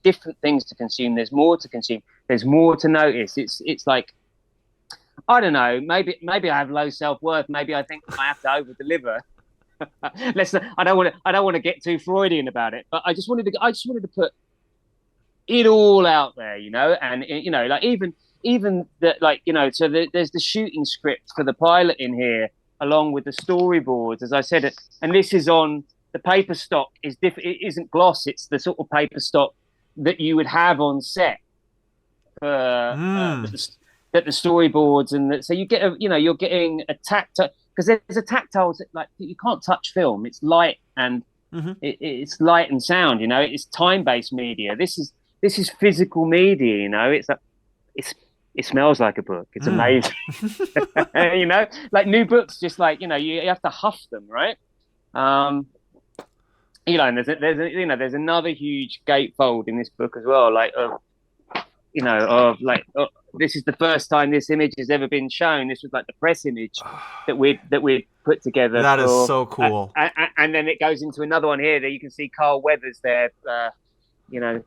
S1: different things to consume. There's more to consume. There's more to notice. It's like, I don't know. Maybe I have low self-worth. Maybe I think I have to over deliver. I don't want to get too Freudian about it, but I just wanted to put it all out there, and like even that, like, so there's the shooting script for the pilot in here, along with the storyboards, as I said, and this is on the paper stock is different. It isn't gloss. It's the sort of paper stock that you would have on set for that the storyboards, and so you get you're getting a tactile, because there's a tactile, like, you can't touch film. It's light and it's light and sound. It's time-based media. This is physical media. It's like it smells like a book. It's amazing. Like new books, just like, you have to huff them, right? And there's another huge gatefold in this book as well, like this is the first time this image has ever been shown. This was like the press image that we put together.
S2: That is so cool.
S1: And then it goes into another one here that you can see Carl Weathers there.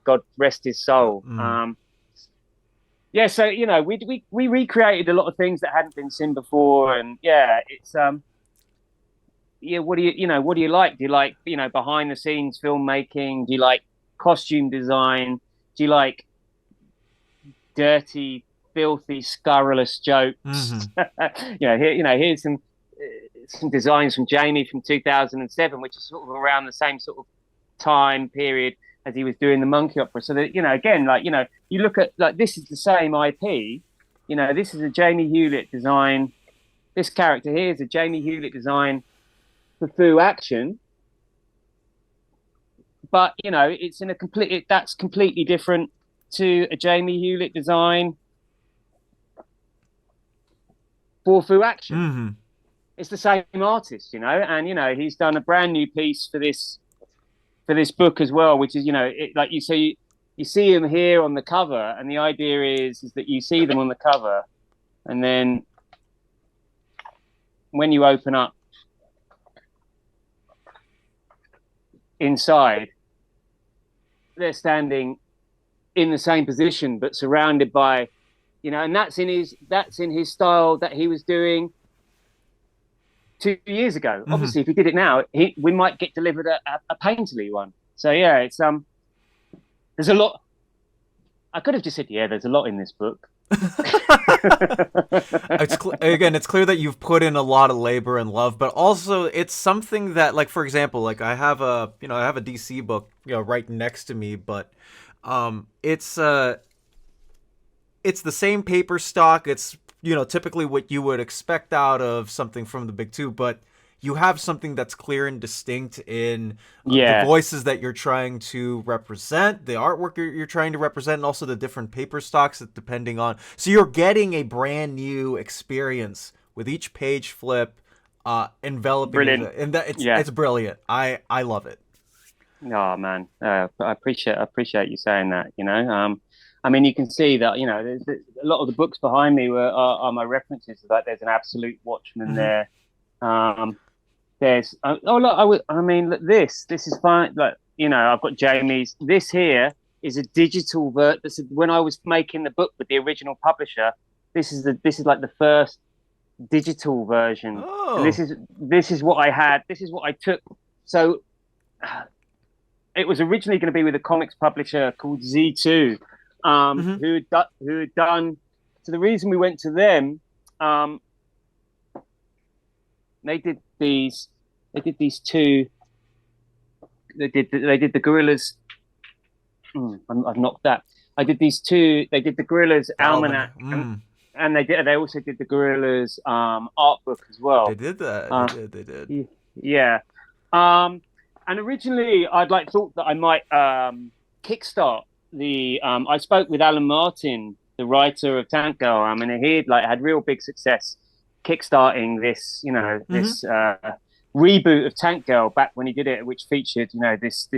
S1: God rest his soul. So we recreated a lot of things that hadn't been seen before, and it's what do you like? Do you like behind the scenes filmmaking? Do you like costume design? Do you like dirty, filthy, scurrilous jokes? Here's some designs from Jamie from 2007, which is sort of around the same sort of time period as he was doing the Monkey Opera. So that, again, like, you look at, like, this is the same IP. This is a Jamie Hewlett design. This character here is a Jamie Hewlett design for Phoo Action. But, it's in that's completely different to a Jamie Hewlett design for Phoo Action. It's the same artist, and, he's done a brand new piece for this book as well, which is, like you see him here on the cover, and the idea is that you see them on the cover, and then when you open up inside, they're standing in the same position but surrounded by, and that's in his style that he was doing 2 years ago. Obviously, if he did it now, we might get delivered a painterly one. So it's there's a lot. I could have just said, there's a lot in this book.
S2: It's clear that you've put in a lot of labor and love, but also it's something that, like, for example, like I have a DC book, right next to me, but it's the same paper stock. It's typically what you would expect out of something from the big two, but you have something that's clear and distinct in the voices that you're trying to represent, the artwork you're trying to represent, and also the different paper stocks that depending on. So you're getting a brand new experience with each page flip, enveloping.
S1: Brilliant.
S2: And it's brilliant. I love it.
S1: Oh man, I appreciate you saying that. I mean, you can see that, there's a lot of the books behind me are my references. Like, there's an Absolute Watchman there. There's look, this is fine. Like, I've got Jamie's. This here is a digital when I was making the book with the original publisher, this is like the first digital version. And this is what I had. This is what I took. So it was originally going to be with a comics publisher called Z2. Who had done. So the reason we went to them, they did these two. They did the Gorillas. I've knocked that. I did these two. They did the Gorillas
S2: The
S1: Almanac,
S2: almanac.
S1: and they also did the Gorillas art book as
S2: They
S1: well.
S2: did that. They
S1: Uh,
S2: did. They did.
S1: yeah. Um, and originally, I'd like thought that I might kickstart the. I spoke with Alan Martin, the writer of Tank Girl. I mean, he'd like had real big success kickstarting this, this reboot of Tank Girl back when he did it, which featured, this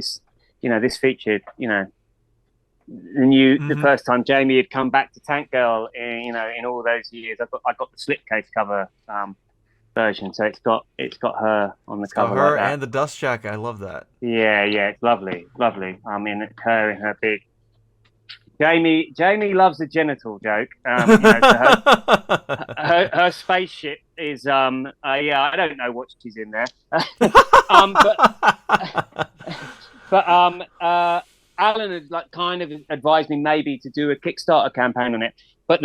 S1: featured, the first time Jamie had come back to Tank Girl in all those years. I got the slipcase cover version, so it's got her on the
S2: It's got
S1: cover
S2: her
S1: like that.
S2: and the dust jacket. I love that.
S1: Yeah, it's lovely. I mean, her in her big. Jamie loves the genital joke. Her spaceship is I don't know what she's in there. But Alan had like kind of advised me maybe to do a Kickstarter campaign on it. But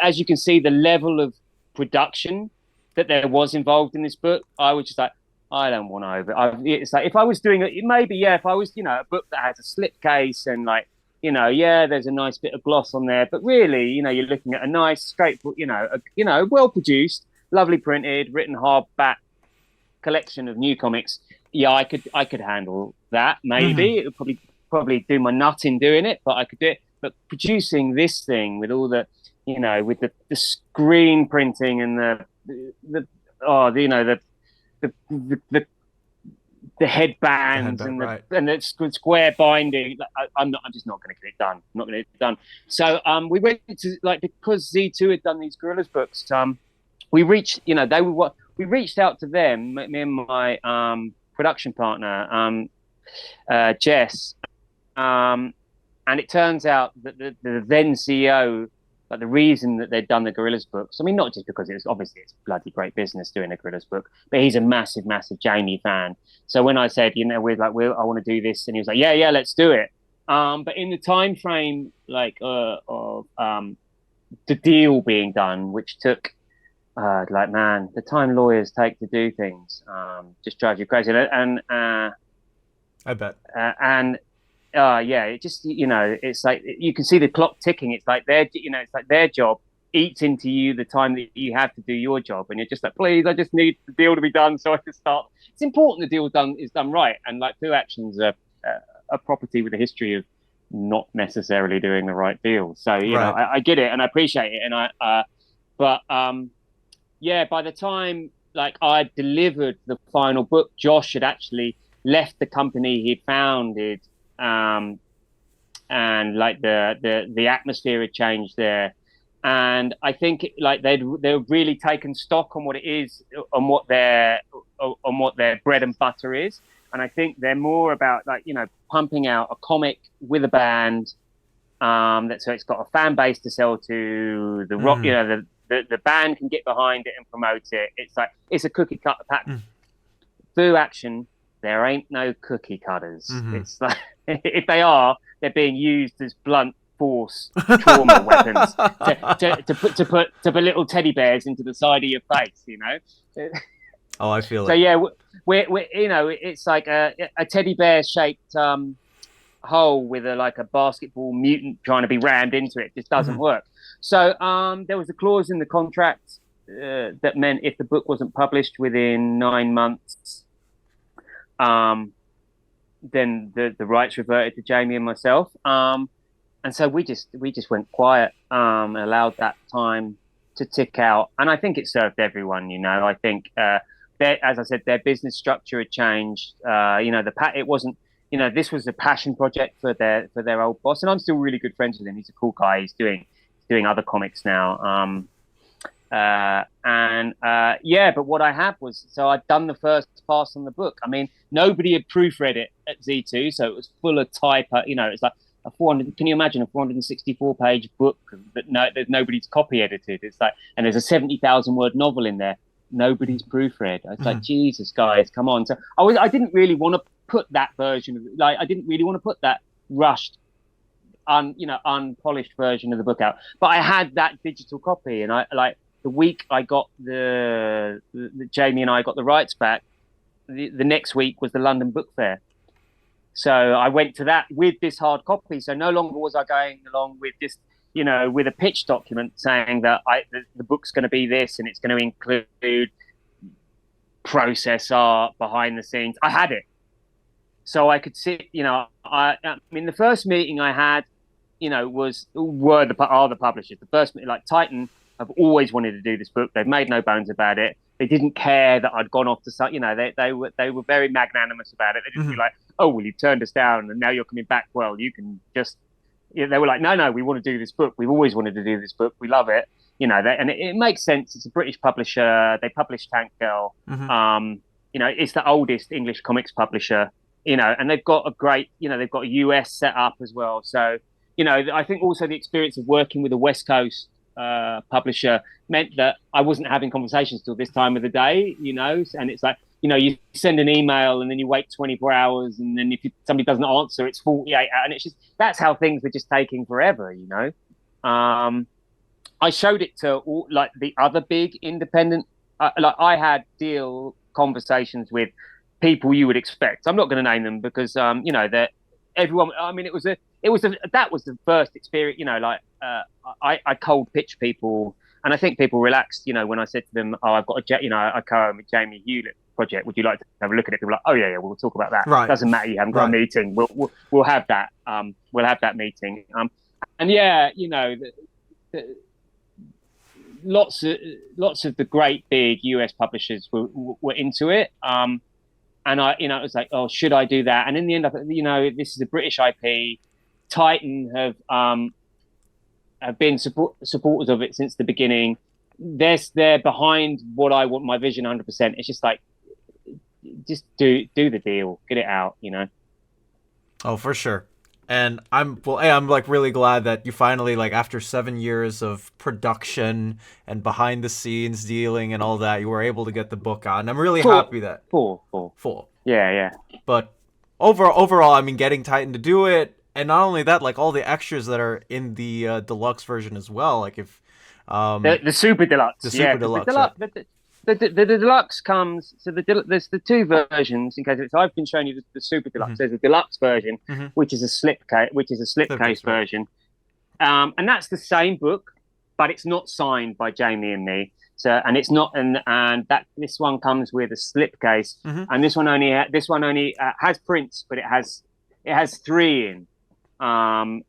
S1: as you can see, the level of production that there was involved in this book, I was just like, I don't want to it's like if I was doing it, maybe if I was a book that has a slipcase and like there's a nice bit of gloss on there, but really you're looking at a nice straight book, well produced, lovely printed, written hardback collection of new comics. Yeah, I could handle that. Maybe it would probably do my nut in doing it, but I could do it. But producing this thing with all the with the screen printing and the headbands and the square binding, I'm just not going to get it done. I'm not going to get it done. So we went to because Z2 had done these Gorillas books. We reached we reached out to them, me and my production partner Jess, and it turns out that the then CEO. But the reason that they'd done the Gorillas books, I mean, not just because it's bloody great business doing a Gorillas book, but he's a massive, massive Jamie fan. So when I said, I want to do this, and he was like, yeah, let's do it. But in the time frame, of the deal being done, which took, the time lawyers take to do things, just drives you crazy. And
S2: I bet.
S1: It just it's like you can see the clock ticking. It's like their job eats into you the time that you have to do your job, and you're just like, please, I just need the deal to be done so I can start. It's important the deal is done right, and like Phoo Action's a property with a history of not necessarily doing the right deal. So I get it and I appreciate it, and by the time I delivered the final book, Josh had actually left the company he'd founded. And the atmosphere had changed there, and I think they've really taken stock on what it is, on what their bread and butter is, and I think they're more about pumping out a comic with a band, so it's got a fan base to sell to. The rock, the band can get behind it and promote it. It's a cookie cutter pattern. Phoo Action. There ain't no cookie cutters. It's like if they are, they're being used as blunt force trauma weapons to put little teddy bears into the side of your face.
S2: Oh, I feel it.
S1: So yeah, we're it's like a teddy bear shaped hole with a basketball mutant trying to be rammed into it. Just doesn't work. So there was a clause in the contract that meant if the book wasn't published within 9 months. Then the rights reverted to Jamie and myself, and so we just went quiet, allowed that time to tick out, and I think it served everyone. I think as I said, their business structure had changed. It wasn't. This was a passion project for their old boss, and I'm still really good friends with him. He's a cool guy. He's doing other comics now. But what I had was, so I'd done the first pass on the book. I mean, nobody had proofread it at Z2, so it was full of typo. It's like a 400. Can you imagine a 464-page book that nobody's copy edited? It's like, and there's a 70,000 word novel in there. Nobody's proofread. It's like, Jesus, guys, come on. So I didn't really want to put that version of I didn't really want to put that rushed, unpolished version of the book out. But I had that digital copy, and the week I got the Jamie and I got the rights back, the next week was the London Book Fair. So I went to that with this hard copy. So no longer was I going along with this, with a pitch document saying that the book's going to be this and it's going to include process art behind the scenes. I had it. So I could sit, I mean, the first meeting I had, are the publishers. The first, like Titan, have always wanted to do this book. They've made no bones about it. They didn't care that I'd gone off to some, they were very magnanimous about it. They didn't be like, oh, well, you've turned us down and now you're coming back. Well, you can just, they were like, no, we want to do this book. We've always wanted to do this book. We love it. And it makes sense. It's a British publisher. They publish Tank Girl. It's the oldest English comics publisher. And they've got they've got a US set up as well. So, I think also the experience of working with a West Coast publisher meant that I wasn't having conversations till this time of the day, and it's like, you send an email and then you wait 24 hours. And then if somebody doesn't answer, it's 48 hours. And it's just, that's how things were just taking forever, I showed it to all, like the other big independent, I had deal conversations with people you would expect. I'm not going to name them because that everyone. I mean, that was the first experience. I cold pitch people, and I think people relaxed. When I said to them, "Oh, I've got a co-own with Jamie Hewlett project. Would you like to have a look at it?" They were like, "Oh yeah, we'll talk about that.
S2: Right.
S1: Doesn't matter. You haven't got a meeting. We'll have that. We'll have that meeting. And yeah, lots of the great big US publishers were into it. And it was like, oh, should I do that? And in the end, this is a British IP. Titan have been supporters of it since the beginning. They're behind what I want, my vision, 100%. It's just like, just do the deal, get it out,
S2: Oh, for sure. And I'm like really glad that you finally, like after 7 years of production and behind the scenes dealing and all that, you were able to get the book out. And I'm really happy that
S1: four. Yeah.
S2: But overall, I mean, getting Titan to do it, and not only that, like all the extras that are in the deluxe version as well. Like if
S1: the super deluxe, the deluxe comes. So there's the two versions. In case I've been showing you the super deluxe. There's a deluxe version, which is a slipcase version, and that's the same book, but it's not signed by Jamie and me. So, and it's not, and that this one comes with a slipcase, and this one only has prints, but it has 3 in,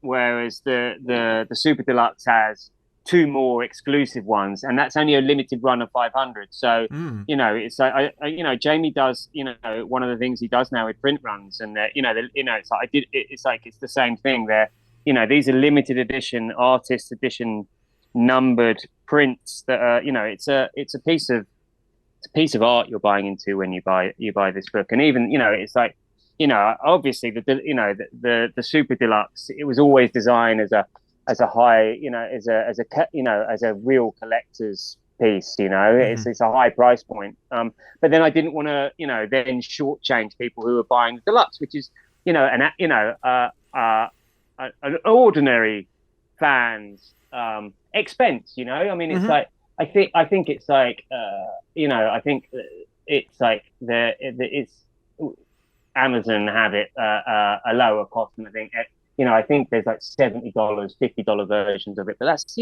S1: whereas the super deluxe has 2 more exclusive ones, and that's only a limited run of 500. So it's like Jamie does one of the things he does now with print runs, and it's like it's the same thing. These are limited edition, artist edition, numbered prints that are it's a piece of art you're buying into when you buy this book. And even it's like obviously the super deluxe, it was always designed as a high as a real collector's piece. It's a high price point, but then I didn't want to then shortchange people who are buying the deluxe, which is an ordinary fan's expense. I mean, it's like I think it's like I think it's like it's Amazon have it a lower cost, and I think I think there's like $70, $50 versions of it, but that's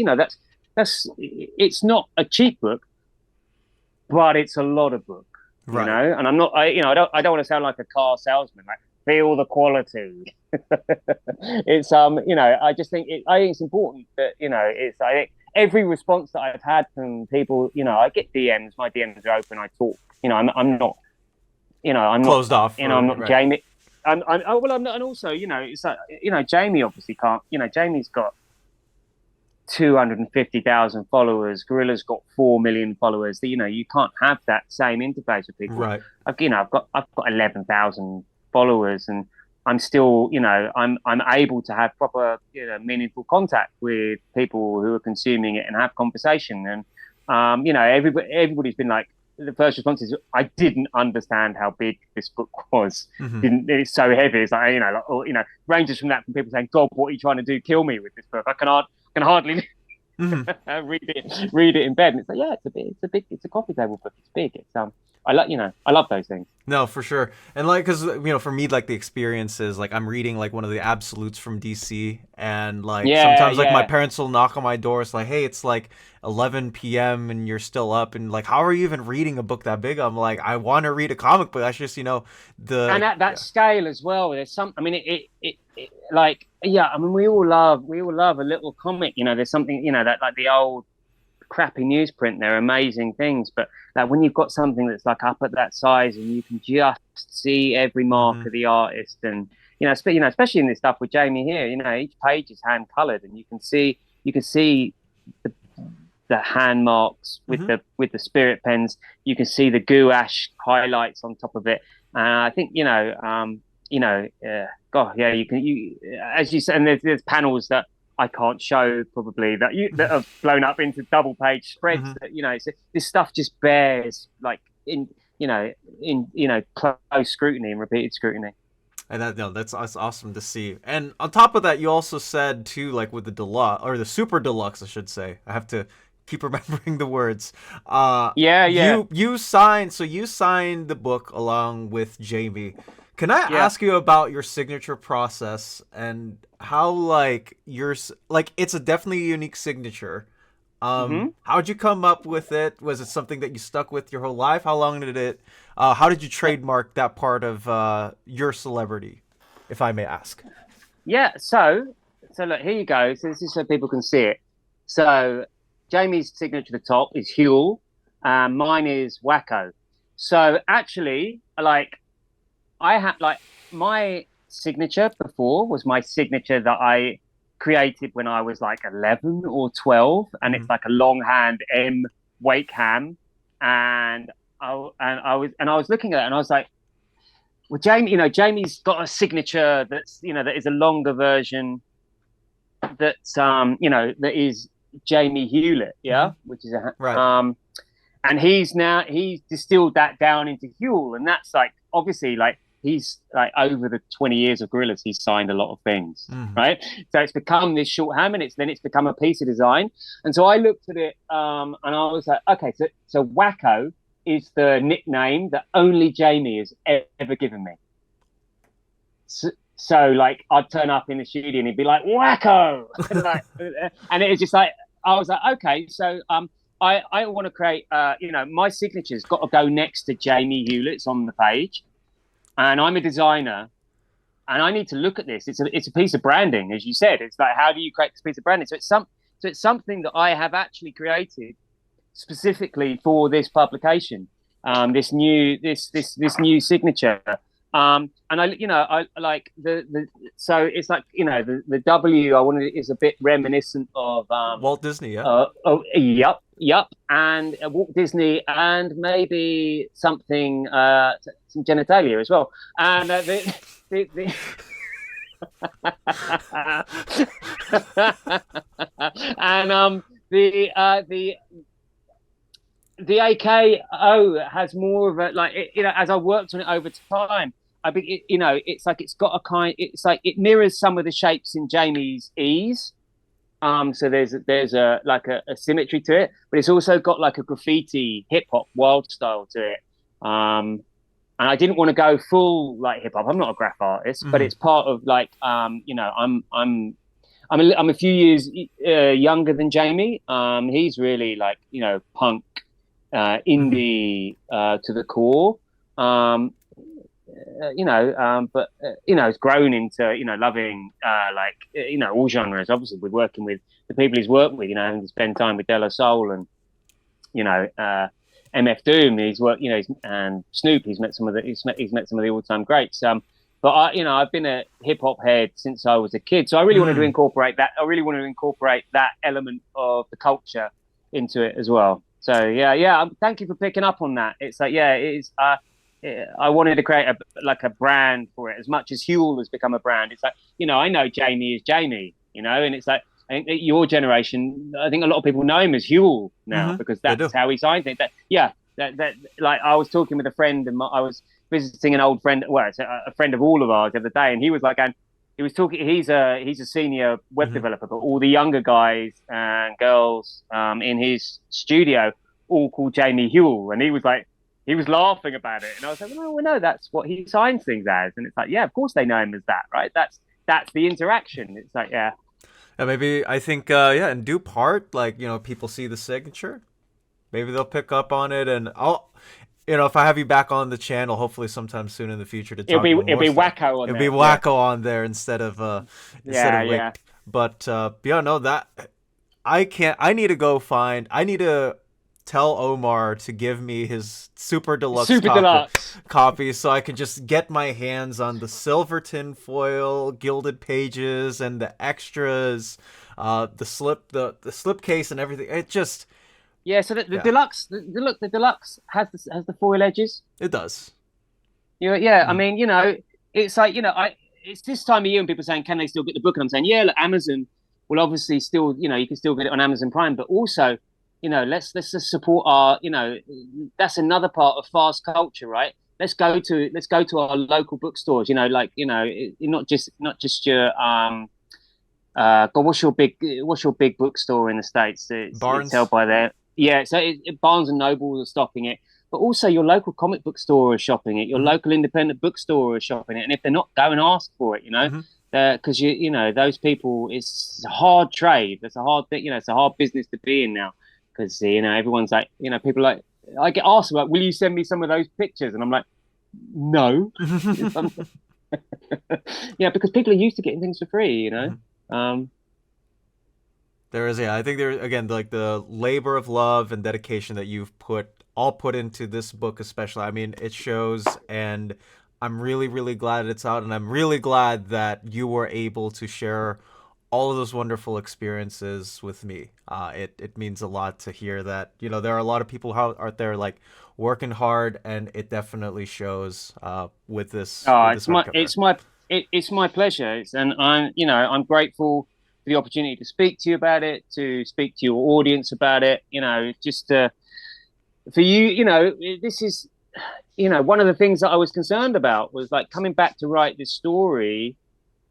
S1: it's not a cheap book, but it's a lot of book,
S2: right.
S1: And I'm not I don't want to sound like a car salesman, like feel the quality. It's I just think I think it's important that I think every response that I've had from people, I get DMs, my DMs are open, I talk, I'm not I'm
S2: closed
S1: not,
S2: off,
S1: I'm not
S2: right.
S1: Jamie. I'm not, and also it's like Jamie obviously can't. Jamie's got 250,000 followers. Gorilla's got 4 million followers. You can't have that same interface with people.
S2: Right.
S1: I've got 11,000 followers, and I'm still I'm able to have proper meaningful contact with people who are consuming it and have conversation. And everybody's been like, the first response is, I didn't understand how big this book was. It's so heavy. It's like ranges from people saying, God, what are you trying to do? Kill me with this book. I can hardly read it in bed. And it's like, yeah, it's a coffee table book. It's big. I love those things.
S2: No, for sure. And like, cause for me, like the experience is like I'm reading like one of the absolutes from DC, and like
S1: Yeah,
S2: sometimes like my
S1: yeah.
S2: parents will knock on my door. It's like, hey, it's like 11 p.m. and you're still up, and like, how are you even reading a book that big? I'm like, I want to read a comic book. That's just
S1: And
S2: the
S1: at that scale as well, there's some. I mean, it like, yeah. I mean, we all love a little comic. There's something, that like the old crappy newsprint. They're amazing things, but like when you've got something that's like up at that size and you can just see every mark
S2: hmm
S1: of the artist, and especially in this stuff with Jamie here, each page is hand colored, and you can see the, the hand marks
S2: hmm
S1: with the spirit pens. You can see the gouache highlights on top of it. And I think God, yeah, as you said, and there's panels that I can't show probably that have blown up into double page spreads.
S2: hmm
S1: That this stuff just bears like in close scrutiny and repeated scrutiny.
S2: And that's awesome to see. And on top of that, you also said too, like with the deluxe or the super deluxe, I should say. I have to keep remembering the words.
S1: Yeah, yeah,
S2: You signed, so you signed the book along with Jamie. Can I
S1: yeah.
S2: ask you about your signature process and how like it's a definitely unique signature.
S1: Hmm.
S2: How'd you come up with it? Was it something that you stuck with your whole life? How long did it? How did you trademark that part of your celebrity, if I may ask?
S1: Yeah. So look, here you go. So this is so people can see it. So Jamie's signature at the top is Huel, and mine is Wacko. So actually, like I had like my signature before was my signature that I created when I was like 11 or 12, and
S2: hmm
S1: it's like a longhand M Wakeham, and I was looking at it and I was like, well, Jamie's got a signature that is a longer version that is Jamie Hewlett,
S2: hmm
S1: yeah, which is a
S2: Right.
S1: and he's distilled that down into Huel, and that's like obviously like he's like over the 20 years of Gorillas, he's signed a lot of things,
S2: hmm
S1: right? So it's become this shorthand, and it's become a piece of design. And so I looked at it, and I was like, okay, so Wacko is the nickname that only Jamie has ever given me. So like I'd turn up in the studio and he'd be like Wacko, and it was just like I was like, okay, so I want to create my signature's got to go next to Jamie Hewlett's on the page, and I'm a designer, and I need to look at this. It's a piece of branding, as you said. It's like, how do you create this piece of branding? So it's something that I have actually created specifically for this publication, this new signature. And I like the so it's like the W I wanted is a bit reminiscent of
S2: Walt Disney, yeah.
S1: yep, and Walt Disney, and maybe something some genitalia as well, and the and the AKO has more of a like as I worked on it over time. I think it's like it's got a it's like it mirrors some of the shapes in Jamie's E's. So there's a symmetry to it, but it's also got like a graffiti hip hop wild style to it. And I didn't want to go full like hip hop. I'm not a graph artist, but
S2: hmm
S1: it's part of like I'm a few years younger than Jamie. He's really like punk,
S2: hmm
S1: indie to the core. But it's grown into loving all genres. Obviously, we're working with the people he's worked with. Having to spend time with De La Soul and MF Doom. He's worked, and Snoop. He's met some of the all time greats. But I've been a hip hop head since I was a kid, so I really wanted to
S2: mm.
S1: incorporate that. I really wanted to incorporate that element of the culture into it as well. So yeah. Thank you for picking up on that. It's like it is. I wanted to create a brand for it as much as Huel has become a brand. It's like I know Jamie is Jamie, and it's like I think that your generation. I think a lot of people know him as Huel now because
S2: They do.
S1: that's how he signed it. That like I was talking with a friend and I was visiting an old friend. Well, it's a friend of all of ours the other day, and he was like, and he was talking. He's a senior web developer, but all the younger guys and girls in his studio all called Jamie Huel, and he was like, he was laughing about it, and I was like, well, no, that's what he signs things as, and it's like, yeah, of course they know him as that, right? That's the interaction. It's like, yeah,
S2: And maybe I think yeah, in due part, like people see the signature, maybe they'll pick up on it, and I'll. If I have you back on the channel, hopefully sometime soon in the future to talk
S1: it'll
S2: more
S1: be
S2: stuff.
S1: wacko on
S2: It'll be
S1: there, yeah,
S2: Wacko on there instead
S1: yeah,
S2: of Wake.
S1: yeah.
S2: But yeah, no, that I can't. I need to go find. I need to tell Omar to give me his super deluxe
S1: Super deluxe.
S2: copy so I can just get my hands on the silver tin foil, gilded pages, and the extras, the slip case, and everything. It just
S1: Yeah, so the
S2: yeah,
S1: deluxe, the deluxe has the foil edges.
S2: it does.
S1: Yeah, I
S2: Mm-hmm.
S1: mean, it's like, it's this time of year and people saying, can they still get the book? And I'm saying, yeah, look, Amazon will obviously still, you can still get it on Amazon Prime, but also, let's just support our, that's another part of fast culture, right? Let's go to our local bookstores, not just your God, what's your big bookstore in the States? It's held
S2: Barnes.
S1: by there. Yeah, so Barnes and Noble are stocking it, but also your local comic book store is shopping it. Your
S2: Mm-hmm.
S1: local independent bookstore is shopping it, and if they're not, go and ask for it.
S2: Mm-hmm.
S1: Because those people, it's a hard trade. It's a hard thing. It's a hard business to be in now. Because everyone's like, people like, I get asked about, will you send me some of those pictures? And I'm like, no. Yeah, because people are used to getting things for free. Um,
S2: There is, yeah. I think there again, like the labor of love and dedication that you've put into this book, especially. I mean, it shows, and I'm really, really glad it's out, and I'm really glad that you were able to share all of those wonderful experiences with me. It means a lot to hear that. There are a lot of people out there like working hard, and it definitely shows with
S1: Oh,
S2: this hardcover.
S1: it's my pleasure. And I'm grateful for the opportunity to speak to you about it, to speak to your audience about it. Just for you, this is, one of the things that I was concerned about was like coming back to write this story.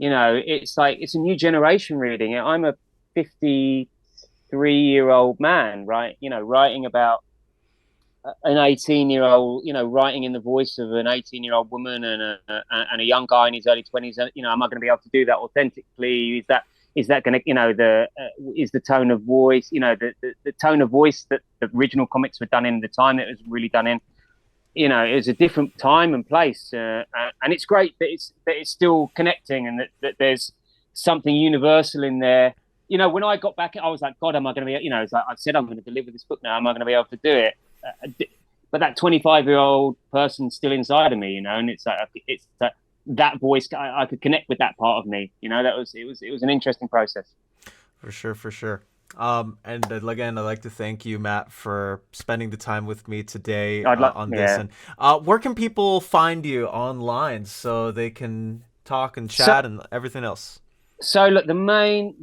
S1: It's like it's a new generation reading it. I'm a 53-year-old man, right? Writing about an 18-year-old, writing in the voice of an 18-year-old woman and a young guy in his early 20s. Am I going to be able to do that authentically? Is that going to, is the tone of voice, the tone of voice that the original comics were done in, the time that it was really done in, it was a different time and place, and it's great that it's still connecting, and that there's something universal in there. When I got back, I was like, God, am I going to be? It's like I said, I'm going to deliver this book now. Am I going to be able to do it? But that 25-year-old person's still inside of me, and it's like that voice. I could connect with that part of me. It was an interesting process.
S2: For sure, for sure. And again, I'd like to thank you, Matt, for spending the time with me today on this.
S1: Yeah.
S2: And where can people find you online so they can talk and
S1: So
S2: chat and everything else?
S1: so look, the main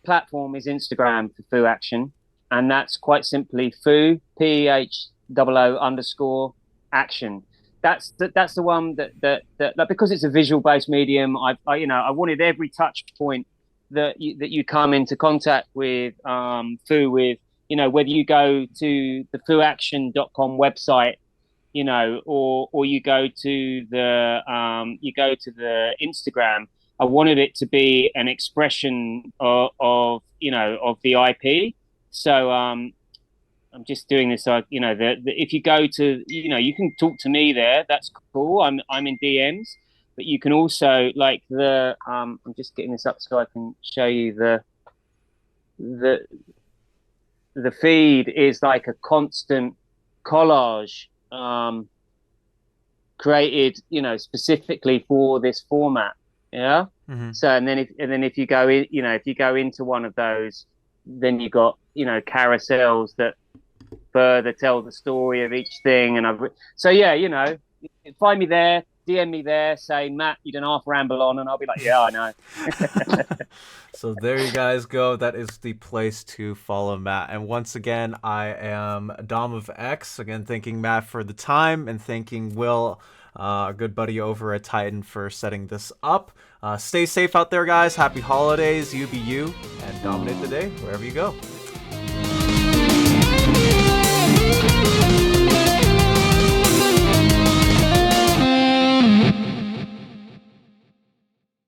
S1: platform is Instagram for Phoo Action, and that's quite simply Phoo PHOO_action. That's the one that because it's a visual based medium. I wanted every touch point that you come into contact with Phoo with, whether you go to the phooaction.com website, or you go to the Instagram. I wanted it to be an expression of the IP. So I'm just doing this. So if you go to, you can talk to me there. That's cool. I'm in DMs, but you can also like I'm just getting this up so I can show you the feed is like a constant collage created, specifically for this format. Yeah.
S2: Mm-hmm.
S1: So and then if you go in, if you go into one of those, then you got carousels that further tell the story of each thing. And so yeah, find me there, DM me there, say, Matt, you don't half ramble on, and I'll be like, yeah, I know.
S2: So there you guys go. That is the place to follow Matt. And once again, I am Dom of X. Again, thanking Matt for the time and thanking Will, a good buddy over at Titan, for setting this up. Stay safe out there, guys. Happy holidays. You be you and dominate the day wherever you go.